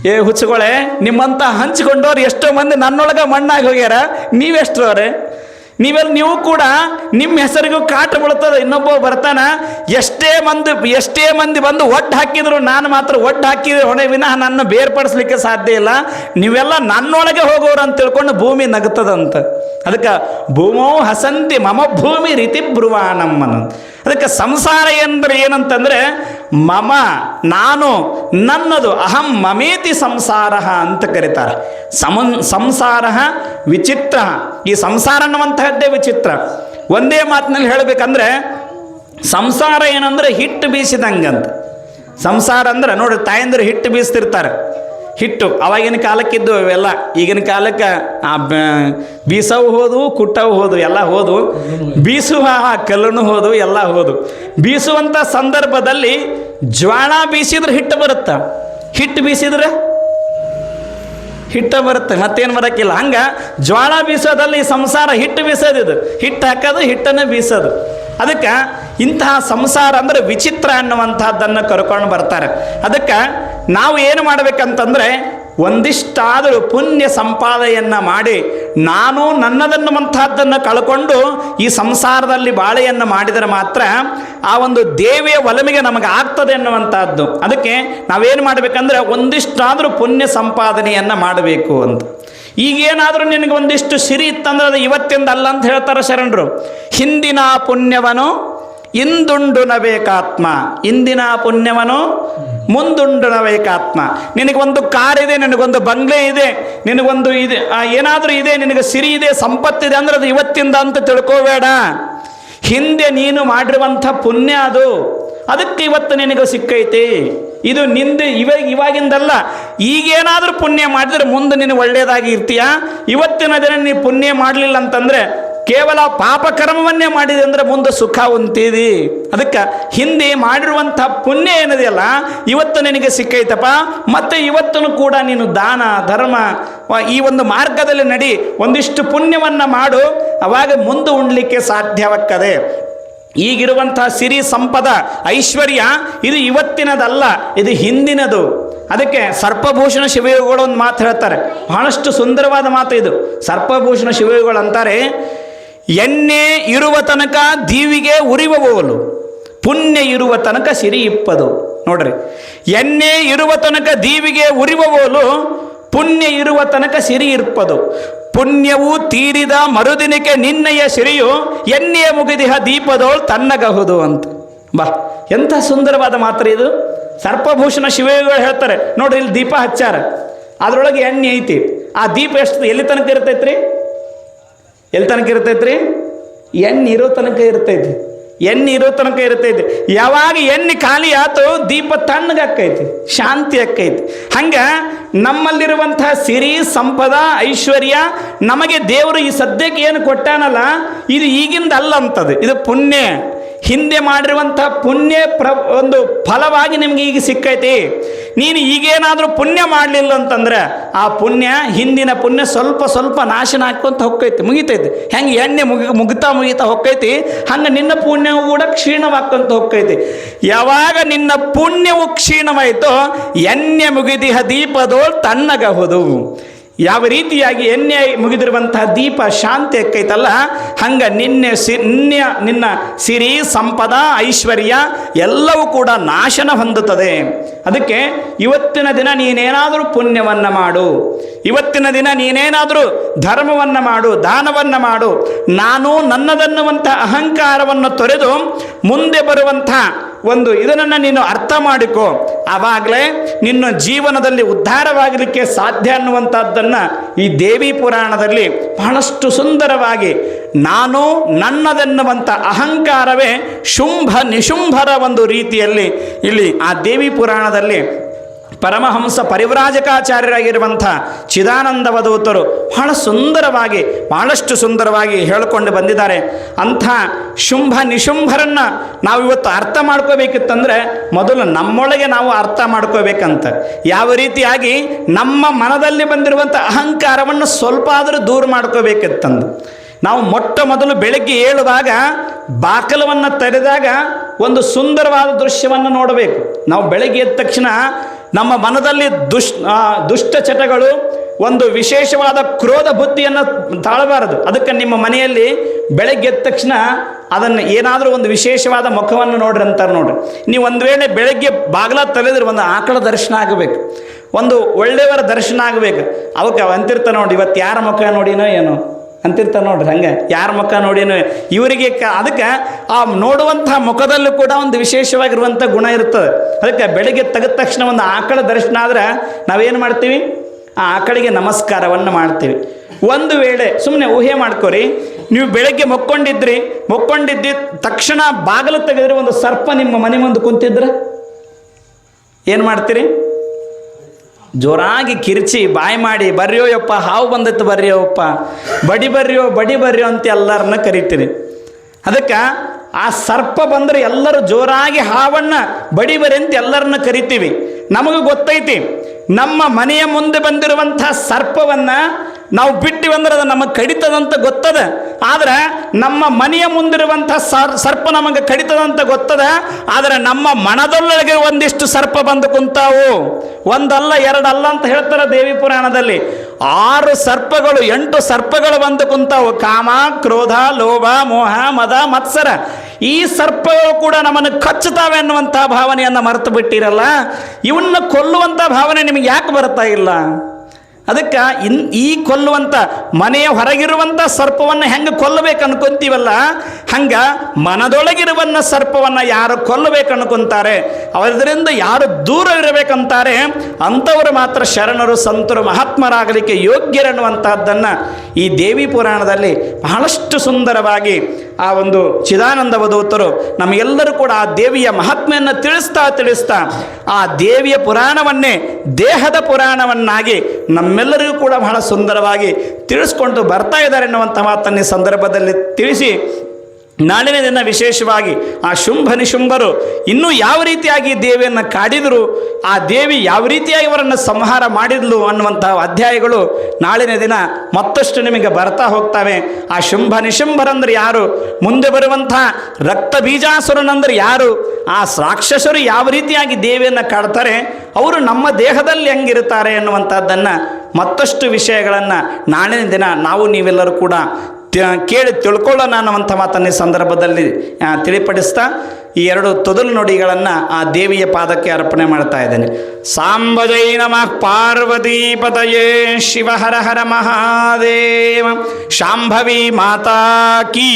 ಏ ಹುಚ್ಚುಗಳೇ, ನಿಮ್ಮಂತ ಹಂಚಿಕೊಂಡವ್ರು ಎಷ್ಟೋ ಮಂದಿ ನನ್ನೊಳಗೆ ಮಣ್ಣಾಗಿ ಹೋಗ್ಯಾರ, ನೀವೆಷ್ಟರವ್ರೆ? ನೀವು ಕೂಡ ನಿಮ್ಮ ಹೆಸರಿಗೂ ಕಾಟ ಬೀಳ್ತದೆ. ಇನ್ನೊಬ್ಬ ಬರ್ತಾನ, ಎಷ್ಟೇ ಮಂದಿ ಬಂದು ಒಟ್ಟು ಹಾಕಿದ್ರು ನಾನು ಮಾತ್ರ ಒಟ್ಟು ಹಾಕಿದ್ರೆ ಹೊಣೆ ವಿನಃ ನನ್ನ ಬೇರ್ಪಡಿಸ್ಲಿಕ್ಕೆ ಸಾಧ್ಯ ಇಲ್ಲ. ನೀವೆಲ್ಲ ನನ್ನೊಳಗೆ ಹೋಗೋರು ಅಂತ ತಿಳ್ಕೊಂಡು ಭೂಮಿ ನಗ್ತದಂತ. ಅದಕ್ಕೆ ಭೂಮೋ ಹಸಂತಿ ಮಮ ಭೂಮಿ ರೀತಿ ಬ್ರುವಾಣಮ್ಮನ. ಅದಕ್ಕೆ ಸಂಸಾರ ಏನಂತಂದ್ರೆ ಮಮ, ನಾನು, ನನ್ನದು, ಅಹಂ ಮಮೇತಿ ಸಂಸಾರ ಅಂತ ಕರೀತಾರೆ. ಸಂಸಾರ ವಿಚಿತ್ರ. ಈ ಸಂಸಾರ ಅನ್ನುವಂತಹದ್ದೇ ವಿಚಿತ್ರ. ಒಂದೇ ಮಾತಿನಲ್ಲಿ ಹೇಳಬೇಕಂದ್ರೆ ಸಂಸಾರ ಏನಂದ್ರೆ ಹಿಟ್ಟು ಬೀಸಿದಂಗಂತ. ಸಂಸಾರ ಅಂದ್ರೆ ನೋಡಿ, ತಾಯಂದ್ರೆ ಹಿಟ್ಟು ಬೀಸ್ತಿರ್ತಾರೆ. ಹಿಟ್ಟು ಅವಾಗಿನ ಕಾಲಕ್ಕಿದ್ದು ಇವೆಲ್ಲ. ಈಗಿನ ಕಾಲಕ್ಕೆ ಬೀಸವು ಹೋದು, ಕುಟ್ಟವು ಹೋದು, ಎಲ್ಲ ಹೋದು. ಬೀಸುವ ಕಲ್ಲನ್ನು ಹೋದು, ಎಲ್ಲ ಹೋದು. ಬೀಸುವಂಥ ಸಂದರ್ಭದಲ್ಲಿ ಜ್ವಾಳ ಬೀಸಿದ್ರೆ ಹಿಟ್ಟು ಬರುತ್ತೆ, ಹಿಟ್ಟು ಬೀಸಿದ್ರೆ ಹಿಟ್ಟು ಬರುತ್ತೆ, ಮತ್ತೇನು ಬರೋಕ್ಕಿಲ್ಲ. ಹಂಗೆ ಜ್ವಾಳ ಬೀಸೋದಲ್ಲಿ ಸಂಸಾರ ಹಿಟ್ಟು ಬೀಸೋದಿದು, ಹಿಟ್ಟು ಹಾಕೋದು, ಹಿಟ್ಟನ್ನು ಬೀಸೋದು. ಅದಕ್ಕೆ ಇಂತಹ ಸಂಸಾರ ಅಂದರೆ ವಿಚಿತ್ರ ಅನ್ನುವಂಥದ್ದನ್ನು ಕರ್ಕೊಂಡು ಬರ್ತಾರೆ. ಅದಕ್ಕೆ ನಾವು ಏನು ಮಾಡಬೇಕಂತಂದರೆ ಒಂದಿಷ್ಟಾದರೂ ಪುಣ್ಯ ಸಂಪಾದನೆಯನ್ನು ಮಾಡಿ ನಾನು ನನ್ನದನ್ನುವಂಥದ್ದನ್ನು ಕಳ್ಕೊಂಡು ಈ ಸಂಸಾರದಲ್ಲಿ ಬಾಳೆಯನ್ನು ಮಾಡಿದರೆ ಮಾತ್ರ ಆ ಒಂದು ದೇವಿಯ ಒಲಮೆಗೆ ನಮಗೆ ಆಗ್ತದೆ ಅನ್ನುವಂಥದ್ದು. ಅದಕ್ಕೆ ನಾವೇನು ಮಾಡಬೇಕಂದ್ರೆ ಒಂದಿಷ್ಟಾದರೂ ಪುಣ್ಯ ಸಂಪಾದನೆಯನ್ನು ಮಾಡಬೇಕು ಅಂತ. ಈಗೇನಾದರೂ ನಿನಗೆ ಒಂದಿಷ್ಟು ಸಿರಿ ಇತ್ತಂದ್ರೆ ಅದು ಇವತ್ತಿಂದ ಅಲ್ಲ ಅಂತ ಹೇಳ್ತಾರೆ ಶರಣರು. ಹಿಂದಿನ ಪುಣ್ಯವನ್ನು ಇಂದುಂಡುಣಬೇಕಾತ್ಮ, ಇಂದಿನ ಪುಣ್ಯವನ್ನು ಮುಂದುಂಡುಣಬೇಕಾತ್ಮ. ನಿನಗೊಂದು ಕಾರ್ ಇದೆ, ನಿನಗೊಂದು ಬಂಗ್ಲೆ ಇದೆ, ನಿನಗೊಂದು ಇದೆ, ಏನಾದರೂ ಇದೆ, ನಿನಗೆ ಸಿರಿ ಇದೆ, ಸಂಪತ್ತಿದೆ ಅಂದ್ರೆ ಅದು ಇವತ್ತಿಂದ ಅಂತ ತಿಳ್ಕೋಬೇಡ. ಹಿಂದೆ ನೀನು ಮಾಡಿರುವಂಥ ಪುಣ್ಯ ಅದು, ಅದಕ್ಕೆ ಇವತ್ತು ನಿನಗೆ ಸಿಕ್ಕೈತಿ. ಇದು ನಿಂದು ಇವಾಗಿಂದಲ್ಲ. ಈಗೇನಾದರೂ ಪುಣ್ಯ ಮಾಡಿದ್ರೆ ಮುಂದೆ ನೀನು ಒಳ್ಳೆಯದಾಗಿ ಇರ್ತೀಯ. ಇವತ್ತಿನ ದಿನ ನೀನು ಪುಣ್ಯ ಮಾಡಲಿಲ್ಲ ಅಂತಂದರೆ ಕೇವಲ ಪಾಪಕರ್ಮವನ್ನೇ ಮಾಡಿದೆ ಅಂದರೆ ಮುಂದೆ ಸುಖ ಹೊಂತೀದಿ. ಅದಕ್ಕೆ ಹಿಂದೆ ಮಾಡಿರುವಂಥ ಪುಣ್ಯ ಏನಿದೆಯಲ್ಲ ಇವತ್ತು ನಿನಗೆ ಸಿಕ್ಕೈತಪ್ಪ. ಮತ್ತು ಇವತ್ತೂ ಕೂಡ ನೀನು ದಾನ ಧರ್ಮ ಈ ಒಂದು ಮಾರ್ಗದಲ್ಲಿ ನಡಿ, ಒಂದಿಷ್ಟು ಪುಣ್ಯವನ್ನು ಮಾಡು, ಅವಾಗ ಮುಂದೆ ಉಣ್ಲಿಕ್ಕೆ ಸಾಧ್ಯವಾಗ್ತದೆ. ಈಗಿರುವಂಥ ಸಿರಿ ಸಂಪದ ಐಶ್ವರ್ಯ ಇದು ಇವತ್ತಿನದಲ್ಲ, ಇದು ಹಿಂದಿನದು. ಅದಕ್ಕೆ ಸರ್ಪಭೂಷಣ ಶಿವಯೋಗಿಗಳು ಒಂದು ಮಾತು ಹೇಳ್ತಾರೆ, ಬಹಳಷ್ಟು ಸುಂದರವಾದ ಮಾತು ಇದು. ಸರ್ಪಭೂಷಣ ಶಿವಯೋಗಿಗಳು ಅಂತಾರೆ, ಎಣ್ಣೆ ಇರುವ ತನಕ ದೀವಿಗೆ ಉರಿಯುವವಳು, ಪುಣ್ಯ ಇರುವ ತನಕ ಸಿರಿ ಇಪ್ಪದು. ನೋಡ್ರಿ, ಎಣ್ಣೆ ಇರುವ ತನಕ ದೀವಿಗೆ ಉರಿಯುವವಳು, ಪುಣ್ಯ ಇರುವ ತನಕ ಸಿರಿ ಇರ್ಪದು. ಪುಣ್ಯವು ತೀರಿದ ಮರುದಿನಕ್ಕೆ ನಿನ್ನೆಯ ಸಿರಿಯು ಎಣ್ಣೆಯ ಮುಗಿದಿಹ ದೀಪದೋಳು ತನ್ನಗಹುದು ಅಂತ. ಬಾ, ಎಂಥ ಸುಂದರವಾದ ಮಾತ್ರ ಇದು. ಸರ್ಪಭೂಷಣ ಶಿವಯೋಗಿಗಳು ಹೇಳ್ತಾರೆ ನೋಡ್ರಿ, ಇಲ್ಲಿ ದೀಪ ಹಚ್ಚಾರ, ಅದರೊಳಗೆ ಎಣ್ಣೆ ಐತಿ. ಆ ದೀಪ ಎಷ್ಟು ಎಲ್ಲಿ ತನಕ ಇರ್ತೈತ್ರಿ? ಎಲ್ಲಿ ತನಕ ಇರ್ತೈತ್ರಿ? ಎಣ್ಣೆ ಇರೋ ತನಕ ಇರ್ತೈತಿ, ಎಣ್ಣೆ ಇರೋ ತನಕ ಇರ್ತೈತಿ. ಯಾವಾಗ ಎಣ್ಣೆ ಖಾಲಿ ಆತು ದೀಪ ತಣ್ಣಗಾಕೈತಿ, ಶಾಂತಿ ಆಕ್ಕೈತಿ. ಹಂಗೆ ನಮ್ಮಲ್ಲಿರುವಂಥ ಸಿರಿ ಸಂಪದ ಐಶ್ವರ್ಯ ನಮಗೆ ದೇವರು ಈ ಸದ್ಯಕ್ಕೆ ಏನು ಕೊಟ್ಟಾನಲ್ಲ ಇದು ಈಗಿಂದ ಅಲ್ಲ ಅಂತದು, ಇದು ಪುಣ್ಯ. ಹಿಂದೆ ಮಾಡಿರುವಂಥ ಪುಣ್ಯ ಒಂದು ಫಲವಾಗಿ ನಿಮ್ಗೆ ಈಗ ಸಿಕ್ಕೈತಿ. ನೀನು ಈಗೇನಾದರೂ ಪುಣ್ಯ ಮಾಡಲಿಲ್ಲ ಅಂತಂದ್ರೆ ಆ ಪುಣ್ಯ, ಹಿಂದಿನ ಪುಣ್ಯ ಸ್ವಲ್ಪ ಸ್ವಲ್ಪ ನಾಶನ ಹಾಕ್ಕೊಂತ ಹೊಕ್ಕೈತಿ, ಮುಗಿತೈತಿ. ಹೆಂಗೆ ಎಣ್ಣೆ ಮುಗಿತಾ ಹೊಕ್ಕೈತಿ, ಹಂಗೆ ನಿನ್ನ ಪುಣ್ಯವು ಕೂಡ ಕ್ಷೀಣವಾಗ್ಕೊಂತ ಹೊಕ್ಕೈತಿ. ಯಾವಾಗ ನಿನ್ನ ಪುಣ್ಯವು ಕ್ಷೀಣವಾಯಿತೋ ಎಣ್ಣೆ ಮುಗಿದಿಹ ದೀಪದೋಳು ತಣ್ಣಗಹುದು. ಯಾವ ರೀತಿಯಾಗಿ ಎಣ್ಣೆ ಮುಗಿದಿರುವಂತಹ ದೀಪ ಶಾಂತಿ ಆಕ್ಕೈತಲ್ಲ, ಹಂಗೆ ನಿನ್ನ ಸಿರಿ ಸಂಪದ ಐಶ್ವರ್ಯ ಎಲ್ಲವೂ ಕೂಡ ನಾಶನ ಹೊಂದುತ್ತದೆ. ಅದಕ್ಕೆ ಇವತ್ತಿನ ದಿನ ನೀನೇನಾದರೂ ಪುಣ್ಯವನ್ನು ಮಾಡು, ಇವತ್ತಿನ ದಿನ ನೀನೇನಾದರೂ ಧರ್ಮವನ್ನು ಮಾಡು, ದಾನವನ್ನು ಮಾಡು. ನಾನು ನನ್ನದನ್ನುವಂಥ ಅಹಂಕಾರವನ್ನು ತೊರೆದು ಮುಂದೆ ಬರುವಂಥ ಒಂದು ಇದನ್ನು ನೀನು ಅರ್ಥ ಮಾಡಿಕೊ. ಆವಾಗಲೇ ನಿನ್ನ ಜೀವನದಲ್ಲಿ ಉದ್ಧಾರವಾಗಲಿಕ್ಕೆ ಸಾಧ್ಯ ಅನ್ನುವಂಥದ್ದನ್ನು ಈ ದೇವಿ ಪುರಾಣದಲ್ಲಿ ಬಹಳಷ್ಟು ಸುಂದರವಾಗಿ, ನಾನು ನನ್ನದೆನ್ನುವಂಥ ಅಹಂಕಾರವೇ ಶುಂಭ ನಿಶುಂಭರ ಒಂದು ರೀತಿಯಲ್ಲಿ ಇಲ್ಲಿ ಆ ದೇವಿ ಪುರಾಣದಲ್ಲಿ ಪರಮಹಂಸ ಪರಿವ್ರಾಜಕಾಚಾರ್ಯರಾಗಿರುವಂಥ ಚಿದಾನಂದವಧೂತರು ಬಹಳ ಸುಂದರವಾಗಿ, ಬಹಳಷ್ಟು ಸುಂದರವಾಗಿ ಹೇಳಿಕೊಂಡು ಬಂದಿದ್ದಾರೆ. ಅಂಥ ಶುಂಭ ನಿಶುಂಭರನ್ನು ನಾವಿವತ್ತು ಅರ್ಥ ಮಾಡ್ಕೋಬೇಕಿತ್ತಂದರೆ ಮೊದಲು ನಮ್ಮೊಳಗೆ ನಾವು ಅರ್ಥ ಮಾಡ್ಕೋಬೇಕಂತ. ಯಾವ ರೀತಿಯಾಗಿ ನಮ್ಮ ಮನದಲ್ಲಿ ಬಂದಿರುವಂಥ ಅಹಂಕಾರವನ್ನು ಸ್ವಲ್ಪ ಆದರೂ ದೂರ ಮಾಡ್ಕೋಬೇಕಿತ್ತಂದು. ನಾವು ಮೊಟ್ಟ ಮೊದಲು ಬೆಳಗ್ಗೆ ಏಳುವಾಗ ಬಾಕಲವನ್ನು ತೆರೆದಾಗ ಒಂದು ಸುಂದರವಾದ ದೃಶ್ಯವನ್ನು ನೋಡಬೇಕು. ನಾವು ಬೆಳಗ್ಗೆ ಎದ್ದ ತಕ್ಷಣ ನಮ್ಮ ಮನದಲ್ಲಿ ದುಷ್ಟ ಚಟಗಳು, ಒಂದು ವಿಶೇಷವಾದ ಕ್ರೋಧ ಬುದ್ಧಿಯನ್ನು ತಾಳಬಾರದು. ಅದಕ್ಕೆ ನಿಮ್ಮ ಮನೆಯಲ್ಲಿ ಬೆಳಗ್ಗೆ ಎದ್ದ ತಕ್ಷಣ ಅದನ್ನು ಏನಾದರೂ ಒಂದು ವಿಶೇಷವಾದ ಮುಖವನ್ನು ನೋಡ್ರಿ ಅಂತಾರೆ. ನೋಡ್ರಿ, ನೀವು ಒಂದು ವೇಳೆ ಬೆಳಗ್ಗೆ ಬಾಗಿಲ ತೆರೆದ್ರೆ ಒಂದು ಆಕಳ ದರ್ಶನ ಆಗಬೇಕು, ಒಂದು ಒಳ್ಳೆಯವರ ದರ್ಶನ ಆಗಬೇಕು. ಅವಕ್ಕೆ ಅಂತಿರ್ತ ನೋಡಿ, ಇವತ್ತು ಯಾರ ಮುಖ ನೋಡಿನೋ ಏನೋ ಅಂತಿರ್ತ ನೋಡ್ರಿ. ಹಂಗೆ ಯಾರ ಮುಖ ನೋಡಿನೋ ಇವರಿಗೆ ಅದಕ್ಕೆ ಆ ನೋಡುವಂಥ ಮುಖದಲ್ಲೂ ಕೂಡ ಒಂದು ವಿಶೇಷವಾಗಿರುವಂಥ ಗುಣ ಇರ್ತದೆ. ಅದಕ್ಕೆ ಬೆಳಗ್ಗೆ ತೆಗೆದ ತಕ್ಷಣ ಒಂದು ಆಕಳ ದರ್ಶನ ಆದ್ರೆ ನಾವೇನು ಮಾಡ್ತೀವಿ? ಆ ಆಕಳಿಗೆ ನಮಸ್ಕಾರವನ್ನು ಮಾಡ್ತೀವಿ. ಒಂದು ವೇಳೆ ಸುಮ್ಮನೆ ಊಹೆ ಮಾಡ್ಕೊರಿ, ನೀವು ಬೆಳಗ್ಗೆ ಮೊಕ್ಕೊಂಡಿದ್ದ ತಕ್ಷಣ ಬಾಗಿಲು ತೆಗೆದ್ರೆ ಒಂದು ಸರ್ಪ ನಿಮ್ಮ ಮನೆ ಮುಂದೆ ಕುಂತಿದ್ರೆ ಏನು ಮಾಡ್ತೀರಿ? ಜೋರಾಗಿ ಕಿರ್ಚಿ ಬಾಯಿ ಮಾಡಿ ಬರ್ರಿಯೋ ಯಪ್ಪ ಹಾವು ಬಂದೈತೆ ಬರ್ರಿಯೋಪ್ಪ, ಬಡಿ ಬರ್ರಿಯೋ ಅಂತ ಎಲ್ಲರನ್ನ ಕರಿತೀರಿ. ಅದಕ್ಕೆ ಆ ಸರ್ಪ ಬಂದರೆ ಎಲ್ಲರೂ ಜೋರಾಗಿ ಹಾವನ್ನು ಬಡಿ ಅಂತ ಎಲ್ಲರನ್ನ ಕರಿತೀವಿ. ನಮಗೆ ಗೊತ್ತೈತಿ ನಮ್ಮ ಮನೆಯ ಮುಂದೆ ಬಂದಿರುವಂಥ ಸರ್ಪವನ್ನು ನಾವು ಬಿಟ್ಟಿವಂದ್ರೆ ಅದು ನಮಗೆ ಕಡಿತದಂತ ಗೊತ್ತದ. ಆದ್ರೆ ನಮ್ಮ ಮನೆಯ ಮುಂದಿರುವಂಥ ಸರ್ಪ ನಮಗೆ ಕಡಿತದಂತ ಗೊತ್ತದ. ಆದರೆ ನಮ್ಮ ಮನದೊಳಗೆ ಒಂದಿಷ್ಟು ಸರ್ಪ ಬಂದು ಕುಂತಾವು. ಒಂದಲ್ಲ ಎರಡಲ್ಲ ಅಂತ ಹೇಳ್ತಾರೆ ದೇವಿ ಪುರಾಣದಲ್ಲಿ. 6 ಸರ್ಪಗಳು 8 ಸರ್ಪಗಳು ಬಂದು ಕುಂತಾವು. ಕಾಮ, ಕ್ರೋಧ, ಲೋಭ, ಮೋಹ, ಮದ, ಮತ್ಸರ. ಈ ಸರ್ಪಗಳು ಕೂಡ ನಮ್ಮನ್ನು ಕಚ್ಚುತ್ತಾವೆ ಅನ್ನುವಂಥ ಭಾವನೆಯನ್ನು ಮರೆತು ಬಿಟ್ಟಿರಲ್ಲ. ಇವನ್ನ ಕೊಲ್ಲುವಂಥ ಭಾವನೆ ನಿಮಗೆ ಯಾಕೆ ಬರ್ತಾ ಇಲ್ಲ? ಅದಕ್ಕೆ ಈ ಕೊಲ್ಲುವಂಥ ಮನೆಯ ಹೊರಗಿರುವಂಥ ಸರ್ಪವನ್ನು ಹೆಂಗೆ ಕೊಲ್ಲಬೇಕು ಅನ್ಕೊಂತೀವಲ್ಲ, ಹಂಗೆ ಮನದೊಳಗಿರುವನ್ನ ಸರ್ಪವನ್ನು ಯಾರು ಕೊಲ್ಲಬೇಕು ಅನ್ಕೊಂತಾರೆ, ಅವರಿಂದ ಯಾರು ದೂರ ಇರಬೇಕಂತಾರೆ ಅಂಥವರು ಮಾತ್ರ ಶರಣರು, ಸಂತರು, ಮಹಾತ್ಮರಾಗಲಿಕ್ಕೆ ಯೋಗ್ಯರನ್ನುವಂಥದ್ದನ್ನು ಈ ದೇವಿ ಪುರಾಣದಲ್ಲಿ ಬಹಳಷ್ಟು ಸುಂದರವಾಗಿ ಆ ಒಂದು ಚಿದಾನಂದ ಅವಧೂತರು ನಮಗೆಲ್ಲರೂ ಕೂಡ ಆ ದೇವಿಯ ಮಹಾತ್ಮೆಯನ್ನು ತಿಳಿಸ್ತಾ ಆ ದೇವಿಯ ಪುರಾಣವನ್ನೇ ದೇಹದ ಪುರಾಣವನ್ನಾಗಿ ನಮ್ಮೆಲ್ಲರಿಗೂ ಕೂಡ ಬಹಳ ಸುಂದರವಾಗಿ ತಿಳಿಸ್ಕೊಂಡು ಬರ್ತಾ ಇದ್ದಾರೆ ಎನ್ನುವಂಥ ಮಾತನ್ನು ಈ ಸಂದರ್ಭದಲ್ಲಿ ತಿಳಿಸಿ, ನಾಳಿನ ದಿನ ವಿಶೇಷವಾಗಿ ಆ ಶುಂಭ ನಿಶುಂಭರು ಇನ್ನೂ ಯಾವ ರೀತಿಯಾಗಿ ದೇವಿಯನ್ನು ಕಾಡಿದರು, ಆ ದೇವಿ ಯಾವ ರೀತಿಯಾಗಿ ಅವರನ್ನು ಸಂಹಾರ ಮಾಡಿದ್ಲು ಅನ್ನುವಂಥ ಅಧ್ಯಾಯಗಳು ನಾಳಿನ ದಿನ ಮತ್ತಷ್ಟು ನಿಮಗೆ ಬರ್ತಾ ಹೋಗ್ತವೆ. ಆ ಶುಂಭ ನಿಶುಂಭರಂದ್ರೆ ಯಾರು, ಮುಂದೆ ಬರುವಂಥ ರಕ್ತ ಬೀಜಾಸುರನಂದ್ರೆ ಯಾರು, ಆ ರಾಕ್ಷಸರು ಯಾವ ರೀತಿಯಾಗಿ ದೇವಿಯನ್ನು ಕಾಡ್ತಾರೆ, ಅವರು ನಮ್ಮ ದೇಹದಲ್ಲಿ ಹೆಂಗಿರುತ್ತಾರೆ ಎನ್ನುವಂಥದ್ದನ್ನು ಮತ್ತಷ್ಟು ವಿಷಯಗಳನ್ನು ನಾಳಿನ ದಿನ ನಾವು ನೀವೆಲ್ಲರೂ ಕೂಡ ಕೇಳಿ ತಿಳ್ಕೊಳ್ಳೋಣ ಅನ್ನುವಂಥ ಮಾತನ್ನು ಈ ಸಂದರ್ಭದಲ್ಲಿ ತಿಳಿಪಡಿಸ್ತಾ ಈ 2 ತೊದಲು ನುಡಿಗಳನ್ನು ಆ ದೇವಿಯ ಪಾದಕ್ಕೆ ಅರ್ಪಣೆ ಮಾಡ್ತಾ ಇದ್ದೇನೆ. ಸಾಂಬಜೈ ನಮಃ ಪಾರ್ವತೀಪತಯೇ ಶಿವ ಹರ ಹರ ಮಹಾದೇವ ಶಾಂಭವಿ ಮಾತಾ ಕೀ.